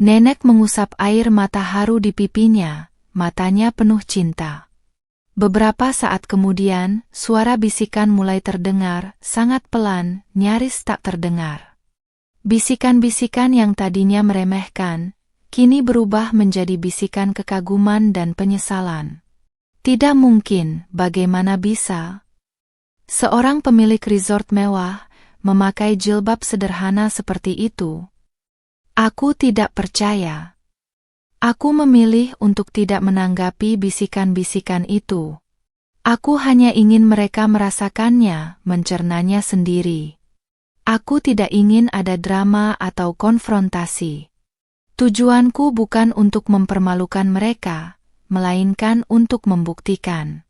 Nenek mengusap air mata haru di pipinya, matanya penuh cinta. Beberapa saat kemudian, suara bisikan mulai terdengar, sangat pelan, nyaris tak terdengar. Bisikan-bisikan yang tadinya meremehkan, kini berubah menjadi bisikan kekaguman dan penyesalan. Tidak mungkin, bagaimana bisa? Seorang pemilik resort mewah, memakai jilbab sederhana seperti itu. Aku tidak percaya. Aku memilih untuk tidak menanggapi bisikan-bisikan itu. Aku hanya ingin mereka merasakannya, mencernanya sendiri. Aku tidak ingin ada drama atau konfrontasi. Tujuanku bukan untuk mempermalukan mereka, melainkan untuk membuktikan.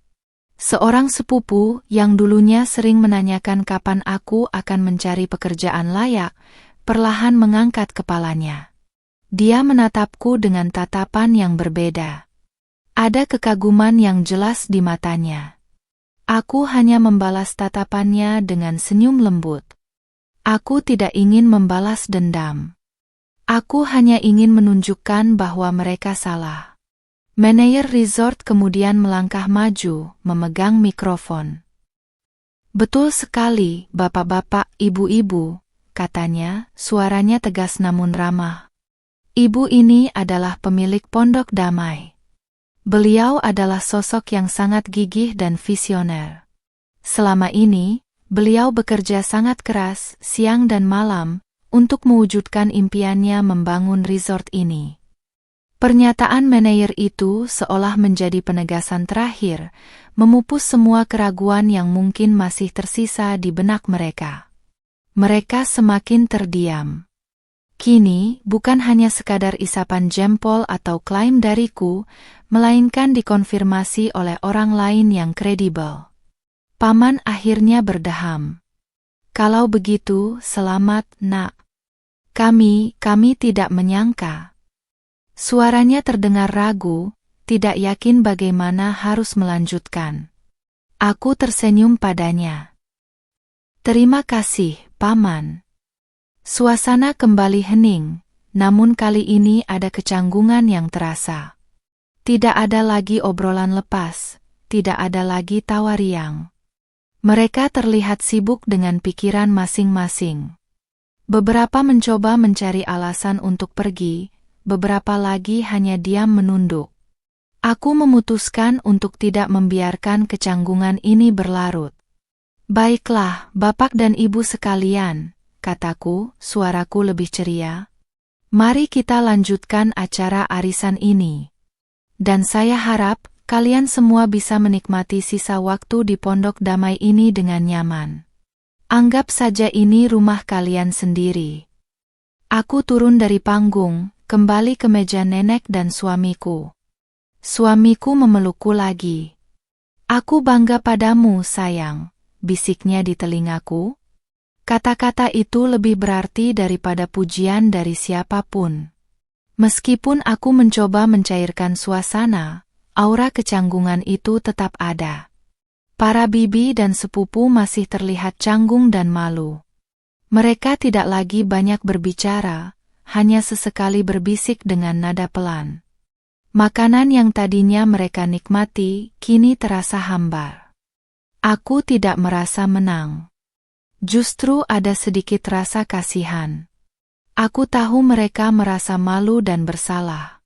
Seorang sepupu yang dulunya sering menanyakan kapan aku akan mencari pekerjaan layak, perlahan mengangkat kepalanya. Dia menatapku dengan tatapan yang berbeda. Ada kekaguman yang jelas di matanya. Aku hanya membalas tatapannya dengan senyum lembut. Aku tidak ingin membalas dendam. Aku hanya ingin menunjukkan bahwa mereka salah. Manajer resort kemudian melangkah maju, memegang mikrofon. Betul sekali, bapak-bapak, ibu-ibu, katanya, suaranya tegas namun ramah. Ibu ini adalah pemilik Pondok Damai. Beliau adalah sosok yang sangat gigih dan visioner. Selama ini, beliau bekerja sangat keras, siang dan malam, untuk mewujudkan impiannya membangun resort ini. Pernyataan manajer itu seolah menjadi penegasan terakhir, memupus semua keraguan yang mungkin masih tersisa di benak mereka. Mereka semakin terdiam. Kini, bukan hanya sekadar isapan jempol atau klaim dariku, melainkan dikonfirmasi oleh orang lain yang kredibel. Paman akhirnya berdeham. Kalau begitu, selamat, nak. Kami tidak menyangka. Suaranya terdengar ragu, tidak yakin bagaimana harus melanjutkan. Aku tersenyum padanya. Terima kasih, Paman. Suasana kembali hening, namun kali ini ada kecanggungan yang terasa. Tidak ada lagi obrolan lepas, tidak ada lagi tawa riang. Mereka terlihat sibuk dengan pikiran masing-masing. Beberapa mencoba mencari alasan untuk pergi, beberapa lagi hanya diam menunduk. Aku memutuskan untuk tidak membiarkan kecanggungan ini berlarut. "Baiklah, Bapak dan Ibu sekalian," kataku, suaraku lebih ceria. "Mari kita lanjutkan acara arisan ini. Dan saya harap kalian semua bisa menikmati sisa waktu di pondok damai ini dengan nyaman. Anggap saja ini rumah kalian sendiri." Aku turun dari panggung, kembali ke meja nenek dan suamiku. Suamiku memelukku lagi. "Aku bangga padamu, sayang," bisiknya di telingaku. Kata-kata itu lebih berarti daripada pujian dari siapapun. Meskipun aku mencoba mencairkan suasana, aura kecanggungan itu tetap ada. Para bibi dan sepupu masih terlihat canggung dan malu. Mereka tidak lagi banyak berbicara, hanya sesekali berbisik dengan nada pelan. Makanan yang tadinya mereka nikmati, kini terasa hambar. Aku tidak merasa menang. Justru ada sedikit rasa kasihan. Aku tahu mereka merasa malu dan bersalah.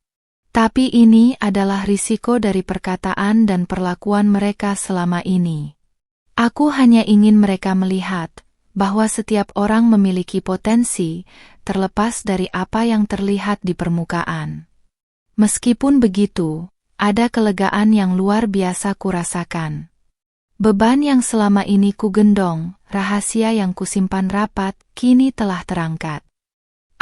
Tapi ini adalah risiko dari perkataan dan perlakuan mereka selama ini. Aku hanya ingin mereka melihat bahwa setiap orang memiliki potensi, terlepas dari apa yang terlihat di permukaan. Meskipun begitu, ada kelegaan yang luar biasa kurasakan. Beban yang selama ini kugendong, rahasia yang kusimpan rapat, kini telah terangkat.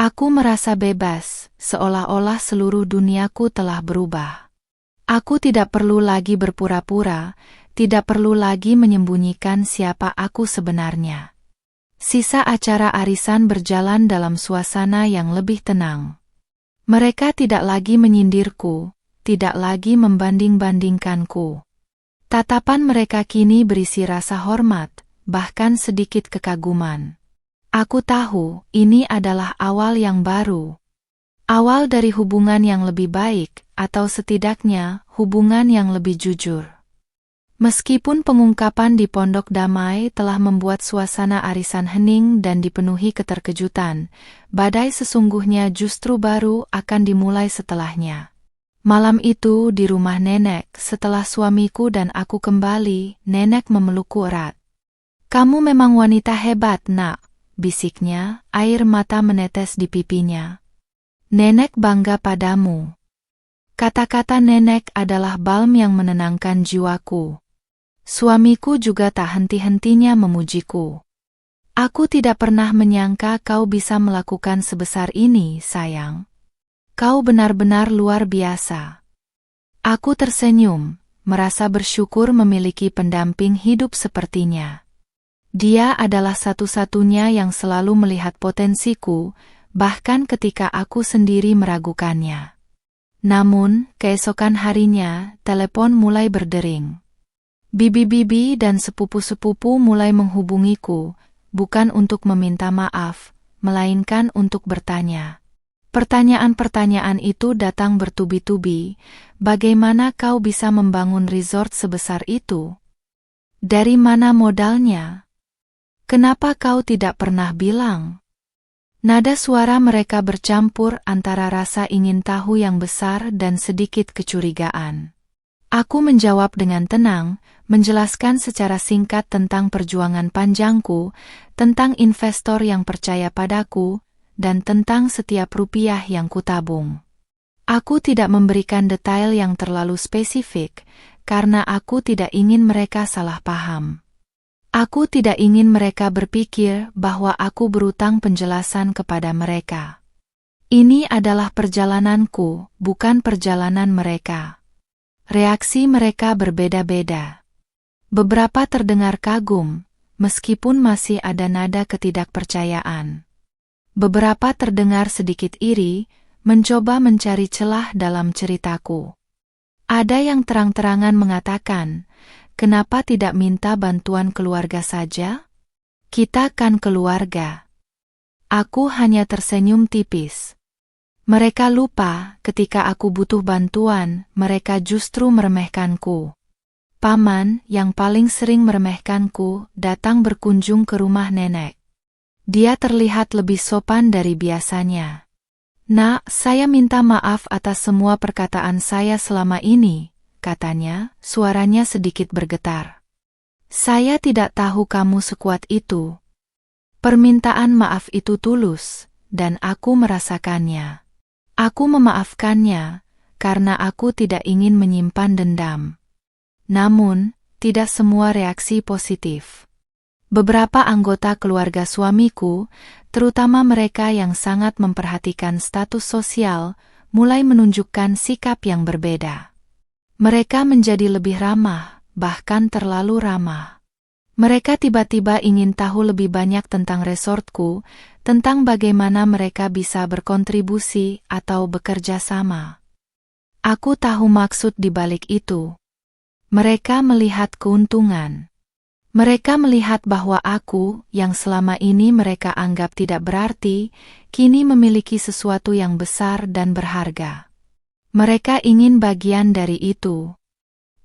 Aku merasa bebas, seolah-olah seluruh duniaku telah berubah. Aku tidak perlu lagi berpura-pura, tidak perlu lagi menyembunyikan siapa aku sebenarnya. Sisa acara arisan berjalan dalam suasana yang lebih tenang. Mereka tidak lagi menyindirku, tidak lagi membanding-bandingkanku. Tatapan mereka kini berisi rasa hormat, bahkan sedikit kekaguman. Aku tahu, ini adalah awal yang baru. Awal dari hubungan yang lebih baik, atau setidaknya, hubungan yang lebih jujur. Meskipun pengungkapan di Pondok Damai telah membuat suasana arisan hening dan dipenuhi keterkejutan, badai sesungguhnya justru baru akan dimulai setelahnya. Malam itu di rumah nenek, setelah suamiku dan aku kembali, nenek memelukku erat. "Kamu memang wanita hebat, nak," bisiknya, air mata menetes di pipinya. "Nenek bangga padamu." Kata-kata nenek adalah balm yang menenangkan jiwaku. Suamiku juga tak henti-hentinya memujiku. "Aku tidak pernah menyangka kau bisa melakukan sebesar ini, sayang. Kau benar-benar luar biasa." Aku tersenyum, merasa bersyukur memiliki pendamping hidup sepertinya. Dia adalah satu-satunya yang selalu melihat potensiku, bahkan ketika aku sendiri meragukannya. Namun, keesokan harinya, telepon mulai berdering. Bibi-bibi dan sepupu-sepupu mulai menghubungiku, bukan untuk meminta maaf, melainkan untuk bertanya. Pertanyaan-pertanyaan itu datang bertubi-tubi. "Bagaimana kau bisa membangun resort sebesar itu? Dari mana modalnya? Kenapa kau tidak pernah bilang?" Nada suara mereka bercampur antara rasa ingin tahu yang besar dan sedikit kecurigaan. Aku menjawab dengan tenang, menjelaskan secara singkat tentang perjuangan panjangku, tentang investor yang percaya padaku, dan tentang setiap rupiah yang kutabung. Aku tidak memberikan detail yang terlalu spesifik, karena aku tidak ingin mereka salah paham. Aku tidak ingin mereka berpikir bahwa aku berutang penjelasan kepada mereka. Ini adalah perjalananku, bukan perjalanan mereka. Reaksi mereka berbeda-beda. Beberapa terdengar kagum, meskipun masih ada nada ketidakpercayaan. Beberapa terdengar sedikit iri, mencoba mencari celah dalam ceritaku. Ada yang terang-terangan mengatakan, "Kenapa tidak minta bantuan keluarga saja? Kita kan keluarga." Aku hanya tersenyum tipis. Mereka lupa, ketika aku butuh bantuan, mereka justru meremehkanku. Paman, yang paling sering meremehkanku, datang berkunjung ke rumah nenek. Dia terlihat lebih sopan dari biasanya. Nak, saya minta maaf atas semua perkataan saya selama ini, katanya, suaranya sedikit bergetar. Saya tidak tahu kamu sekuat itu. Permintaan maaf itu tulus, dan aku merasakannya. Aku memaafkannya, karena aku tidak ingin menyimpan dendam. Namun, tidak semua reaksi positif. Beberapa anggota keluarga suamiku, terutama mereka yang sangat memperhatikan status sosial, mulai menunjukkan sikap yang berbeda. Mereka menjadi lebih ramah, bahkan terlalu ramah. Mereka tiba-tiba ingin tahu lebih banyak tentang resortku, tentang bagaimana mereka bisa berkontribusi atau bekerja sama. Aku tahu maksud di balik itu. Mereka melihat keuntungan. Mereka melihat bahwa aku, yang selama ini mereka anggap tidak berarti, kini memiliki sesuatu yang besar dan berharga. Mereka ingin bagian dari itu.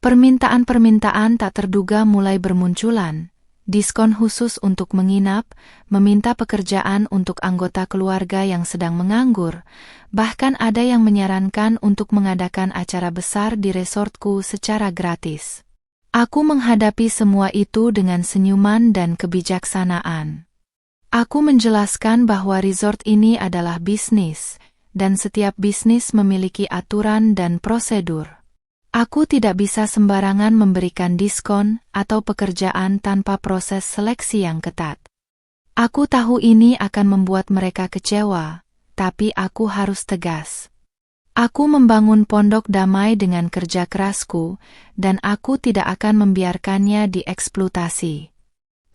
Permintaan-permintaan tak terduga mulai bermunculan. Diskon khusus untuk menginap, meminta pekerjaan untuk anggota keluarga yang sedang menganggur, bahkan ada yang menyarankan untuk mengadakan acara besar di resortku secara gratis. Aku menghadapi semua itu dengan senyuman dan kebijaksanaan. Aku menjelaskan bahwa resort ini adalah bisnis, dan setiap bisnis memiliki aturan dan prosedur. Aku tidak bisa sembarangan memberikan diskon atau pekerjaan tanpa proses seleksi yang ketat. Aku tahu ini akan membuat mereka kecewa, tapi aku harus tegas. Aku membangun pondok damai dengan kerja kerasku, dan aku tidak akan membiarkannya dieksploitasi.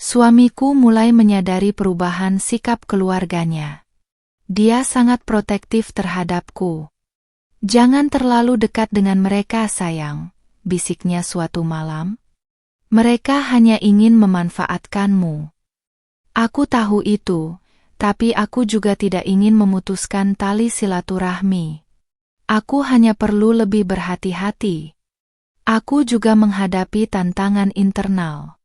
Suamiku mulai menyadari perubahan sikap keluarganya. Dia sangat protektif terhadapku. Jangan terlalu dekat dengan mereka, sayang, bisiknya suatu malam. Mereka hanya ingin memanfaatkanmu. Aku tahu itu, tapi aku juga tidak ingin memutuskan tali silaturahmi. Aku hanya perlu lebih berhati-hati. Aku juga menghadapi tantangan internal.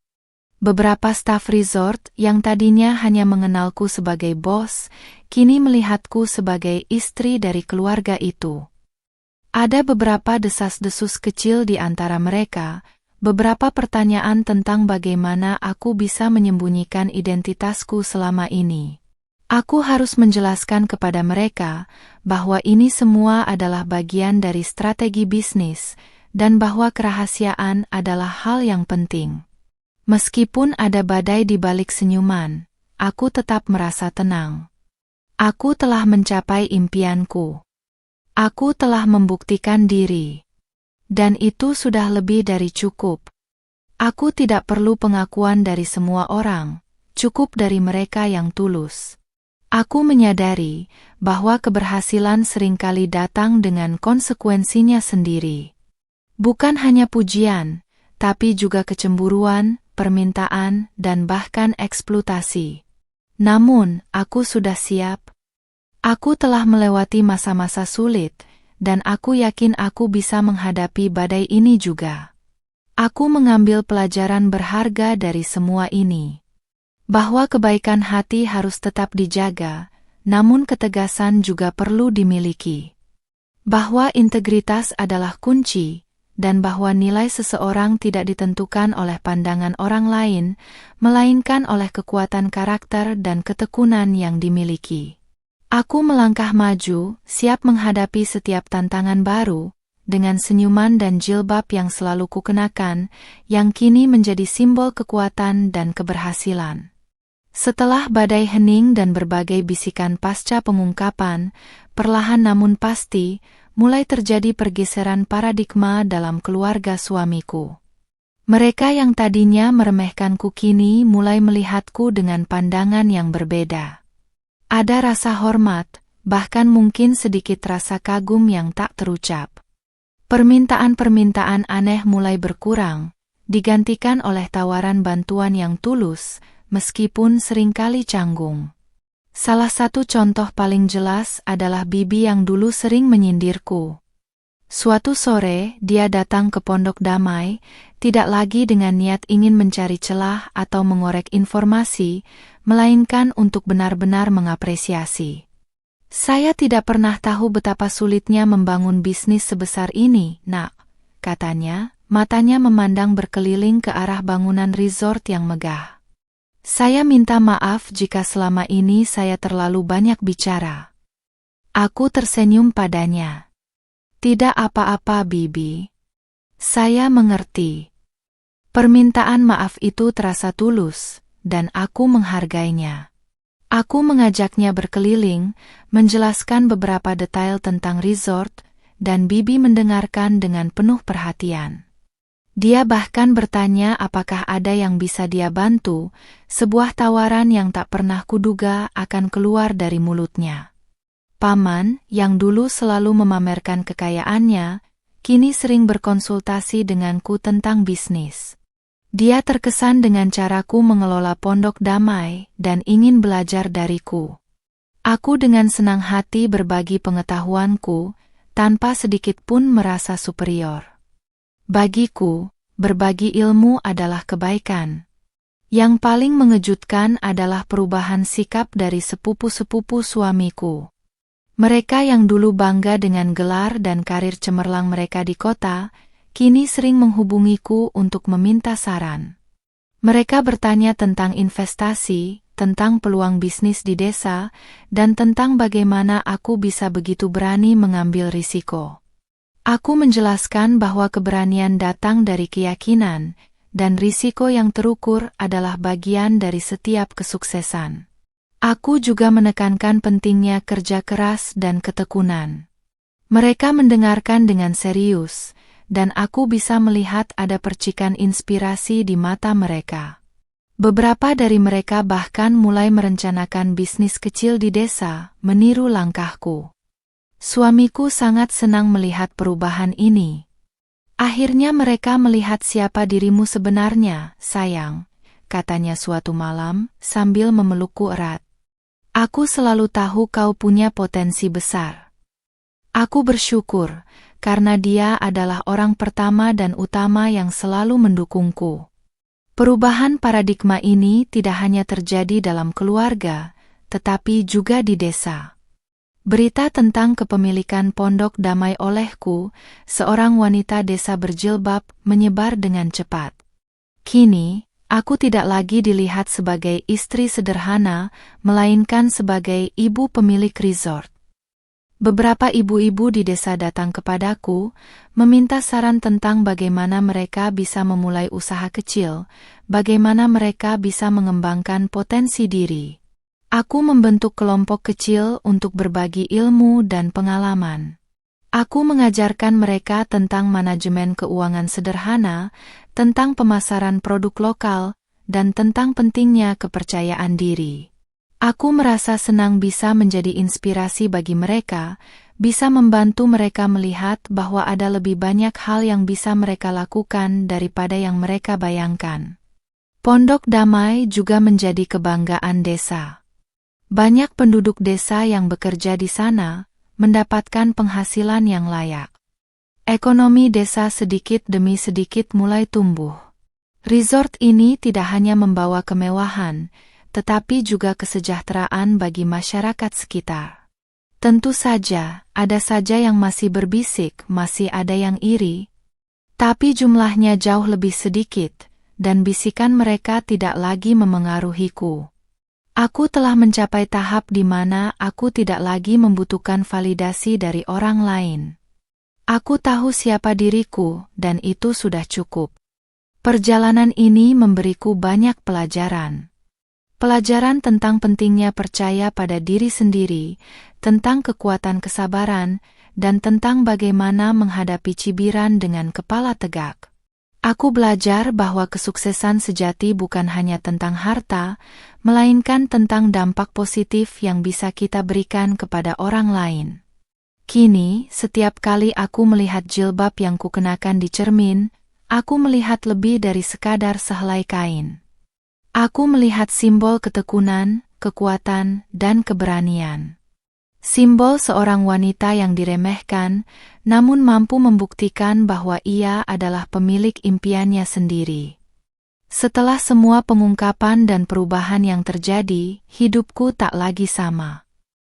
Beberapa staf resort yang tadinya hanya mengenalku sebagai bos, kini melihatku sebagai istri dari keluarga itu. Ada beberapa desas-desus kecil di antara mereka, beberapa pertanyaan tentang bagaimana aku bisa menyembunyikan identitasku selama ini. Aku harus menjelaskan kepada mereka bahwa ini semua adalah bagian dari strategi bisnis dan bahwa kerahasiaan adalah hal yang penting. Meskipun ada badai di balik senyuman, aku tetap merasa tenang. Aku telah mencapai impianku. Aku telah membuktikan diri. Dan itu sudah lebih dari cukup. Aku tidak perlu pengakuan dari semua orang, cukup dari mereka yang tulus. Aku menyadari bahwa keberhasilan seringkali datang dengan konsekuensinya sendiri. Bukan hanya pujian, tapi juga kecemburuan, permintaan, dan bahkan eksploitasi. Namun, aku sudah siap. Aku telah melewati masa-masa sulit, dan aku yakin aku bisa menghadapi badai ini juga. Aku mengambil pelajaran berharga dari semua ini. Bahwa kebaikan hati harus tetap dijaga, namun ketegasan juga perlu dimiliki. Bahwa integritas adalah kunci, dan bahwa nilai seseorang tidak ditentukan oleh pandangan orang lain, melainkan oleh kekuatan karakter dan ketekunan yang dimiliki. Aku melangkah maju, siap menghadapi setiap tantangan baru, dengan senyuman dan jilbab yang selalu kukenakan, yang kini menjadi simbol kekuatan dan keberhasilan. Setelah badai hening dan berbagai bisikan pasca pengungkapan, perlahan namun pasti, mulai terjadi pergeseran paradigma dalam keluarga suamiku. Mereka yang tadinya meremehkanku kini mulai melihatku dengan pandangan yang berbeda. Ada rasa hormat, bahkan mungkin sedikit rasa kagum yang tak terucap. Permintaan-permintaan aneh mulai berkurang, digantikan oleh tawaran bantuan yang tulus, meskipun seringkali canggung. Salah satu contoh paling jelas adalah bibi yang dulu sering menyindirku. Suatu sore, dia datang ke Pondok Damai, tidak lagi dengan niat ingin mencari celah atau mengorek informasi, melainkan untuk benar-benar mengapresiasi. Saya tidak pernah tahu betapa sulitnya membangun bisnis sebesar ini, Nak, katanya, matanya memandang berkeliling ke arah bangunan resort yang megah. Saya minta maaf jika selama ini saya terlalu banyak bicara. Aku tersenyum padanya. Tidak apa-apa, Bibi. Saya mengerti. Permintaan maaf itu terasa tulus, dan aku menghargainya. Aku mengajaknya berkeliling, menjelaskan beberapa detail tentang resort, dan Bibi mendengarkan dengan penuh perhatian. Dia bahkan bertanya apakah ada yang bisa dia bantu, sebuah tawaran yang tak pernah kuduga akan keluar dari mulutnya. Paman, yang dulu selalu memamerkan kekayaannya, kini sering berkonsultasi denganku tentang bisnis. Dia terkesan dengan caraku mengelola Pondok Damai dan ingin belajar dariku. Aku dengan senang hati berbagi pengetahuanku, tanpa sedikit pun merasa superior. Bagiku, berbagi ilmu adalah kebaikan. Yang paling mengejutkan adalah perubahan sikap dari sepupu-sepupu suamiku. Mereka yang dulu bangga dengan gelar dan karir cemerlang mereka di kota, kini sering menghubungiku untuk meminta saran. Mereka bertanya tentang investasi, tentang peluang bisnis di desa, dan tentang bagaimana aku bisa begitu berani mengambil risiko. Aku menjelaskan bahwa keberanian datang dari keyakinan, dan risiko yang terukur adalah bagian dari setiap kesuksesan. Aku juga menekankan pentingnya kerja keras dan ketekunan. Mereka mendengarkan dengan serius, dan aku bisa melihat ada percikan inspirasi di mata mereka. Beberapa dari mereka bahkan mulai merencanakan bisnis kecil di desa, meniru langkahku. Suamiku sangat senang melihat perubahan ini. Akhirnya mereka melihat siapa dirimu sebenarnya, sayang, katanya suatu malam, sambil memelukku erat. Aku selalu tahu kau punya potensi besar. Aku bersyukur, karena dia adalah orang pertama dan utama yang selalu mendukungku. Perubahan paradigma ini tidak hanya terjadi dalam keluarga, tetapi juga di desa. Berita tentang kepemilikan Pondok Damai olehku, seorang wanita desa berjilbab, menyebar dengan cepat. Kini, aku tidak lagi dilihat sebagai istri sederhana, melainkan sebagai ibu pemilik resort. Beberapa ibu-ibu di desa datang kepadaku, meminta saran tentang bagaimana mereka bisa memulai usaha kecil, bagaimana mereka bisa mengembangkan potensi diri. Aku membentuk kelompok kecil untuk berbagi ilmu dan pengalaman. Aku mengajarkan mereka tentang manajemen keuangan sederhana, tentang pemasaran produk lokal, dan tentang pentingnya kepercayaan diri. Aku merasa senang bisa menjadi inspirasi bagi mereka, bisa membantu mereka melihat bahwa ada lebih banyak hal yang bisa mereka lakukan daripada yang mereka bayangkan. Pondok Damai juga menjadi kebanggaan desa. Banyak penduduk desa yang bekerja di sana, mendapatkan penghasilan yang layak. Ekonomi desa sedikit demi sedikit mulai tumbuh. Resort ini tidak hanya membawa kemewahan, tetapi juga kesejahteraan bagi masyarakat sekitar. Tentu saja, ada saja yang masih berbisik, masih ada yang iri. Tapi jumlahnya jauh lebih sedikit, dan bisikan mereka tidak lagi memengaruhiku. Aku telah mencapai tahap di mana aku tidak lagi membutuhkan validasi dari orang lain. Aku tahu siapa diriku, dan itu sudah cukup. Perjalanan ini memberiku banyak pelajaran. Pelajaran tentang pentingnya percaya pada diri sendiri, tentang kekuatan kesabaran, dan tentang bagaimana menghadapi cibiran dengan kepala tegak. Aku belajar bahwa kesuksesan sejati bukan hanya tentang harta, melainkan tentang dampak positif yang bisa kita berikan kepada orang lain. Kini, setiap kali aku melihat jilbab yang kukenakan di cermin, aku melihat lebih dari sekadar sehelai kain. Aku melihat simbol ketekunan, kekuatan, dan keberanian. Simbol seorang wanita yang diremehkan, namun mampu membuktikan bahwa ia adalah pemilik impiannya sendiri. Setelah semua pengungkapan dan perubahan yang terjadi, hidupku tak lagi sama.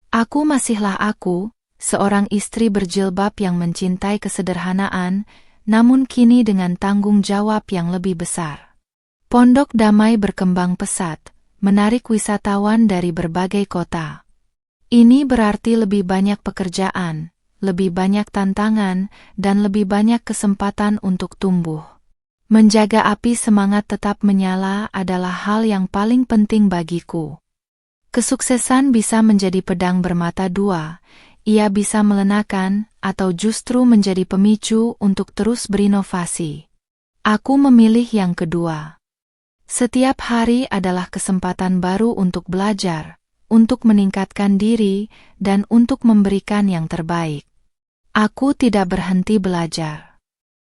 Aku masihlah aku, seorang istri berjilbab yang mencintai kesederhanaan, namun kini dengan tanggung jawab yang lebih besar. Pondok Damai berkembang pesat, menarik wisatawan dari berbagai kota. Ini berarti lebih banyak pekerjaan, lebih banyak tantangan, dan lebih banyak kesempatan untuk tumbuh. Menjaga api semangat tetap menyala adalah hal yang paling penting bagiku. Kesuksesan bisa menjadi pedang bermata dua, ia bisa melenakan, atau justru menjadi pemicu untuk terus berinovasi. Aku memilih yang kedua. Setiap hari adalah kesempatan baru untuk belajar, untuk meningkatkan diri, dan untuk memberikan yang terbaik. Aku tidak berhenti belajar.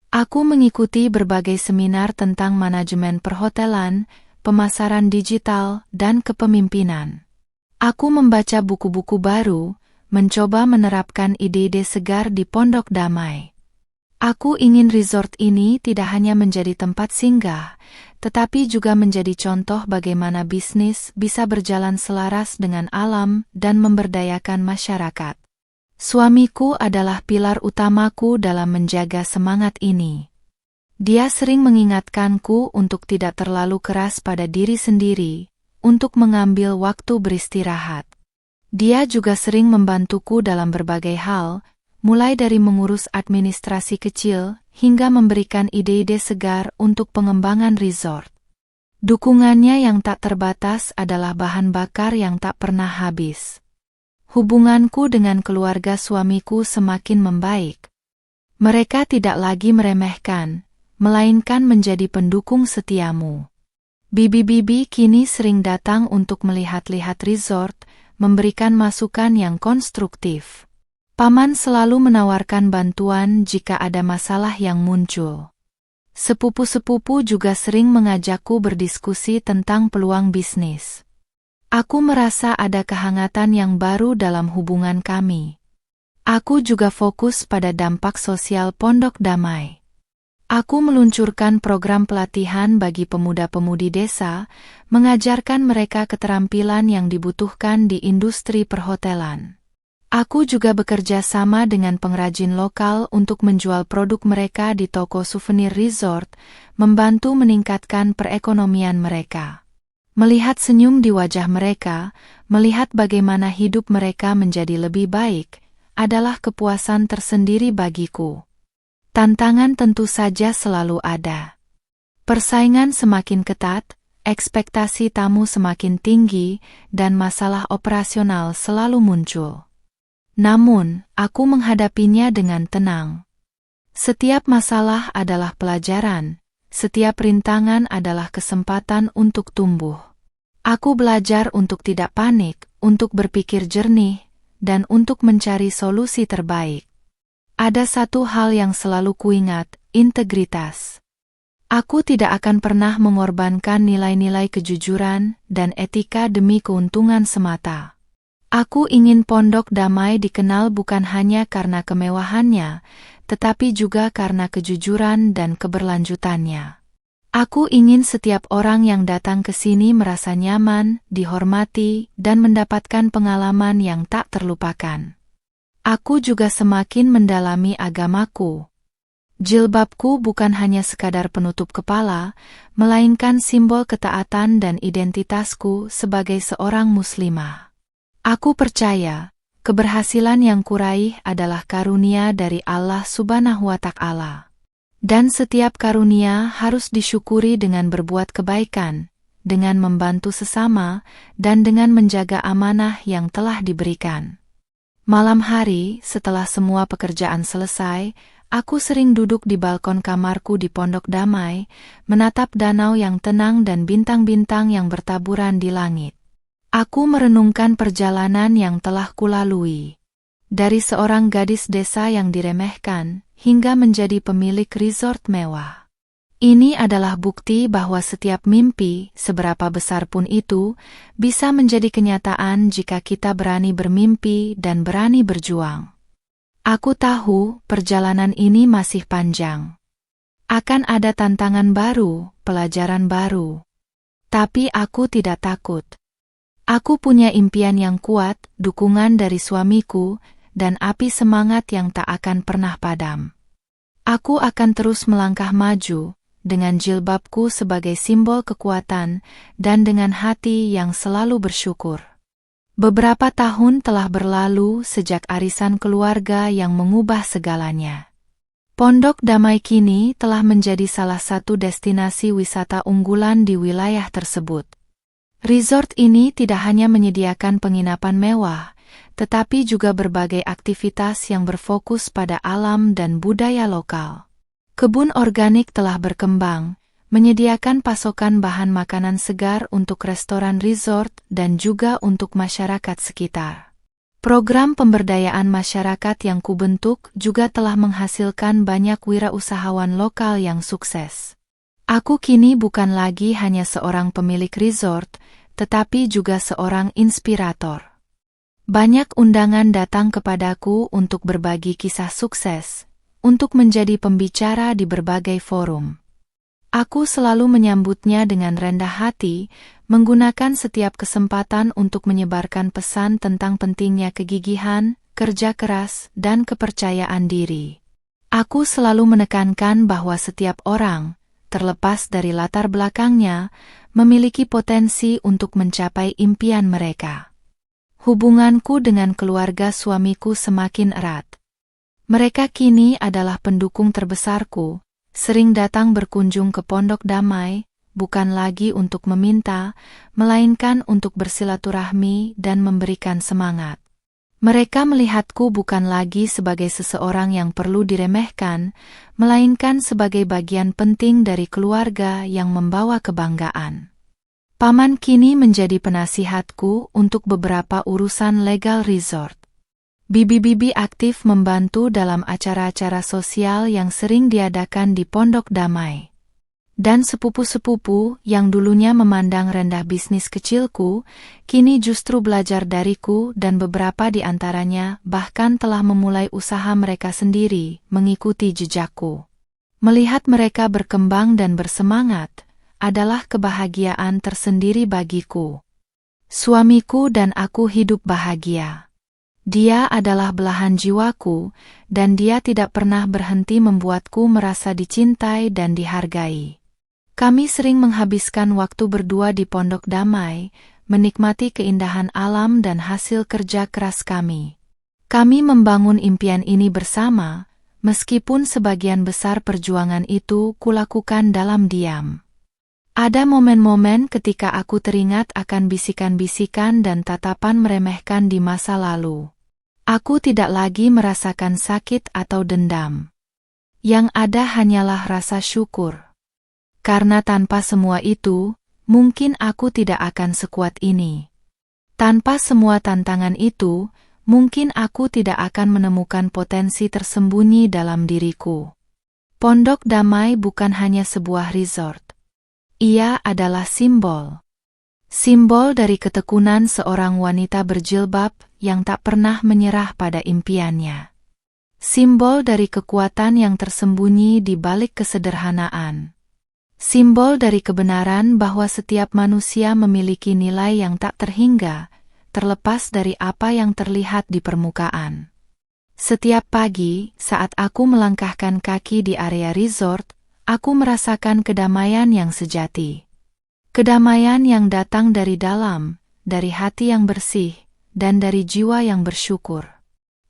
Aku mengikuti berbagai seminar tentang manajemen perhotelan, pemasaran digital, dan kepemimpinan. Aku membaca buku-buku baru, mencoba menerapkan ide-ide segar di Pondok Damai. Aku ingin resort ini tidak hanya menjadi tempat singgah, tetapi juga menjadi contoh bagaimana bisnis bisa berjalan selaras dengan alam dan memberdayakan masyarakat. Suamiku adalah pilar utamaku dalam menjaga semangat ini. Dia sering mengingatkanku untuk tidak terlalu keras pada diri sendiri, untuk mengambil waktu beristirahat. Dia juga sering membantuku dalam berbagai hal, mulai dari mengurus administrasi kecil, hingga memberikan ide-ide segar untuk pengembangan resort. Dukungannya yang tak terbatas adalah bahan bakar yang tak pernah habis. Hubunganku dengan keluarga suamiku semakin membaik. Mereka tidak lagi meremehkan, melainkan menjadi pendukung setiamu. Bibi-bibi kini sering datang untuk melihat-lihat resort, memberikan masukan yang konstruktif. Paman selalu menawarkan bantuan jika ada masalah yang muncul. Sepupu-sepupu juga sering mengajakku berdiskusi tentang peluang bisnis. Aku merasa ada kehangatan yang baru dalam hubungan kami. Aku juga fokus pada dampak sosial Pondok Damai. Aku meluncurkan program pelatihan bagi pemuda-pemudi desa, mengajarkan mereka keterampilan yang dibutuhkan di industri perhotelan. Aku juga bekerja sama dengan pengrajin lokal untuk menjual produk mereka di toko souvenir resort, membantu meningkatkan perekonomian mereka. Melihat senyum di wajah mereka, melihat bagaimana hidup mereka menjadi lebih baik, adalah kepuasan tersendiri bagiku. Tantangan tentu saja selalu ada. Persaingan semakin ketat, ekspektasi tamu semakin tinggi, dan masalah operasional selalu muncul. Namun, aku menghadapinya dengan tenang. Setiap masalah adalah pelajaran, setiap rintangan adalah kesempatan untuk tumbuh. Aku belajar untuk tidak panik, untuk berpikir jernih, dan untuk mencari solusi terbaik. Ada satu hal yang selalu kuingat, integritas. Aku tidak akan pernah mengorbankan nilai-nilai kejujuran dan etika demi keuntungan semata. Aku ingin Pondok Damai dikenal bukan hanya karena kemewahannya, tetapi juga karena kejujuran dan keberlanjutannya. Aku ingin setiap orang yang datang ke sini merasa nyaman, dihormati, dan mendapatkan pengalaman yang tak terlupakan. Aku juga semakin mendalami agamaku. Jilbabku bukan hanya sekadar penutup kepala, melainkan simbol ketaatan dan identitasku sebagai seorang muslimah. Aku percaya, keberhasilan yang kuraih adalah karunia dari Allah Subhanahu wa Ta'ala. Dan setiap karunia harus disyukuri dengan berbuat kebaikan, dengan membantu sesama, dan dengan menjaga amanah yang telah diberikan. Malam hari, setelah semua pekerjaan selesai, aku sering duduk di balkon kamarku di Pondok Damai, menatap danau yang tenang dan bintang-bintang yang bertaburan di langit. Aku merenungkan perjalanan yang telah kulalui. Dari seorang gadis desa yang diremehkan, hingga menjadi pemilik resort mewah. Ini adalah bukti bahwa setiap mimpi, seberapa besar pun itu, bisa menjadi kenyataan jika kita berani bermimpi dan berani berjuang. Aku tahu perjalanan ini masih panjang. Akan ada tantangan baru, pelajaran baru. Tapi aku tidak takut. Aku punya impian yang kuat, dukungan dari suamiku, dan api semangat yang tak akan pernah padam. Aku akan terus melangkah maju, dengan jilbabku sebagai simbol kekuatan, dan dengan hati yang selalu bersyukur. Beberapa tahun telah berlalu sejak arisan keluarga yang mengubah segalanya. Pondok Damai kini telah menjadi salah satu destinasi wisata unggulan di wilayah tersebut. Resort ini tidak hanya menyediakan penginapan mewah, tetapi juga berbagai aktivitas yang berfokus pada alam dan budaya lokal. Kebun organik telah berkembang, menyediakan pasokan bahan makanan segar untuk restoran resort dan juga untuk masyarakat sekitar. Program pemberdayaan masyarakat yang kubentuk juga telah menghasilkan banyak wirausahawan lokal yang sukses. Aku kini bukan lagi hanya seorang pemilik resort, tetapi juga seorang inspirator. Banyak undangan datang kepadaku untuk berbagi kisah sukses, untuk menjadi pembicara di berbagai forum. Aku selalu menyambutnya dengan rendah hati, menggunakan setiap kesempatan untuk menyebarkan pesan tentang pentingnya kegigihan, kerja keras, dan kepercayaan diri. Aku selalu menekankan bahwa setiap orang, terlepas dari latar belakangnya, memiliki potensi untuk mencapai impian mereka. Hubunganku dengan keluarga suamiku semakin erat. Mereka kini adalah pendukung terbesarku, sering datang berkunjung ke Pondok Damai, bukan lagi untuk meminta, melainkan untuk bersilaturahmi dan memberikan semangat. Mereka melihatku bukan lagi sebagai seseorang yang perlu diremehkan, melainkan sebagai bagian penting dari keluarga yang membawa kebanggaan. Paman kini menjadi penasihatku untuk beberapa urusan legal resort. Bibi-bibi aktif membantu dalam acara-acara sosial yang sering diadakan di Pondok Damai. Dan sepupu-sepupu yang dulunya memandang rendah bisnis kecilku, kini justru belajar dariku dan beberapa di antaranya bahkan telah memulai usaha mereka sendiri, mengikuti jejakku. Melihat mereka berkembang dan bersemangat, adalah kebahagiaan tersendiri bagiku. Suamiku dan aku hidup bahagia. Dia adalah belahan jiwaku, dan dia tidak pernah berhenti membuatku merasa dicintai dan dihargai. Kami sering menghabiskan waktu berdua di Pondok Damai, menikmati keindahan alam dan hasil kerja keras kami. Kami membangun impian ini bersama, meskipun sebagian besar perjuangan itu kulakukan dalam diam. Ada momen-momen ketika aku teringat akan bisikan-bisikan dan tatapan meremehkan di masa lalu. Aku tidak lagi merasakan sakit atau dendam. Yang ada hanyalah rasa syukur. Karena tanpa semua itu, mungkin aku tidak akan sekuat ini. Tanpa semua tantangan itu, mungkin aku tidak akan menemukan potensi tersembunyi dalam diriku. Pondok Damai bukan hanya sebuah resort. Ia adalah simbol. Simbol dari ketekunan seorang wanita berjilbab yang tak pernah menyerah pada impiannya. Simbol dari kekuatan yang tersembunyi di balik kesederhanaan. Simbol dari kebenaran bahwa setiap manusia memiliki nilai yang tak terhingga, terlepas dari apa yang terlihat di permukaan. Setiap pagi, saat aku melangkahkan kaki di area resort, aku merasakan kedamaian yang sejati. Kedamaian yang datang dari dalam, dari hati yang bersih, dan dari jiwa yang bersyukur.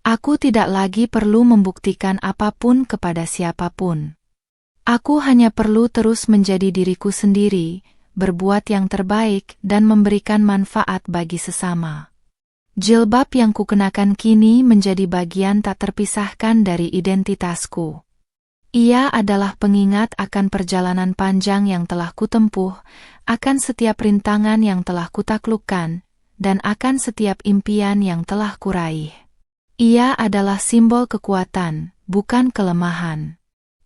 Aku tidak lagi perlu membuktikan apapun kepada siapapun. Aku hanya perlu terus menjadi diriku sendiri, berbuat yang terbaik dan memberikan manfaat bagi sesama. Jilbab yang kukenakan kini menjadi bagian tak terpisahkan dari identitasku. Ia adalah pengingat akan perjalanan panjang yang telah kutempuh, akan setiap rintangan yang telah kutaklukkan, dan akan setiap impian yang telah kuraih. Ia adalah simbol kekuatan, bukan kelemahan.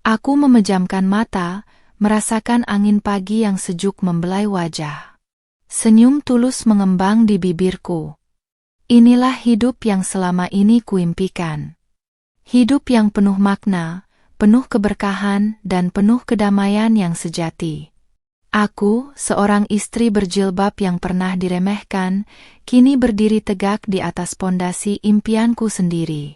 Aku memejamkan mata, merasakan angin pagi yang sejuk membelai wajah. Senyum tulus mengembang di bibirku. Inilah hidup yang selama ini kuimpikan. Hidup yang penuh makna, penuh keberkahan, dan penuh kedamaian yang sejati. Aku, seorang istri berjilbab yang pernah diremehkan, kini berdiri tegak di atas pondasi impianku sendiri.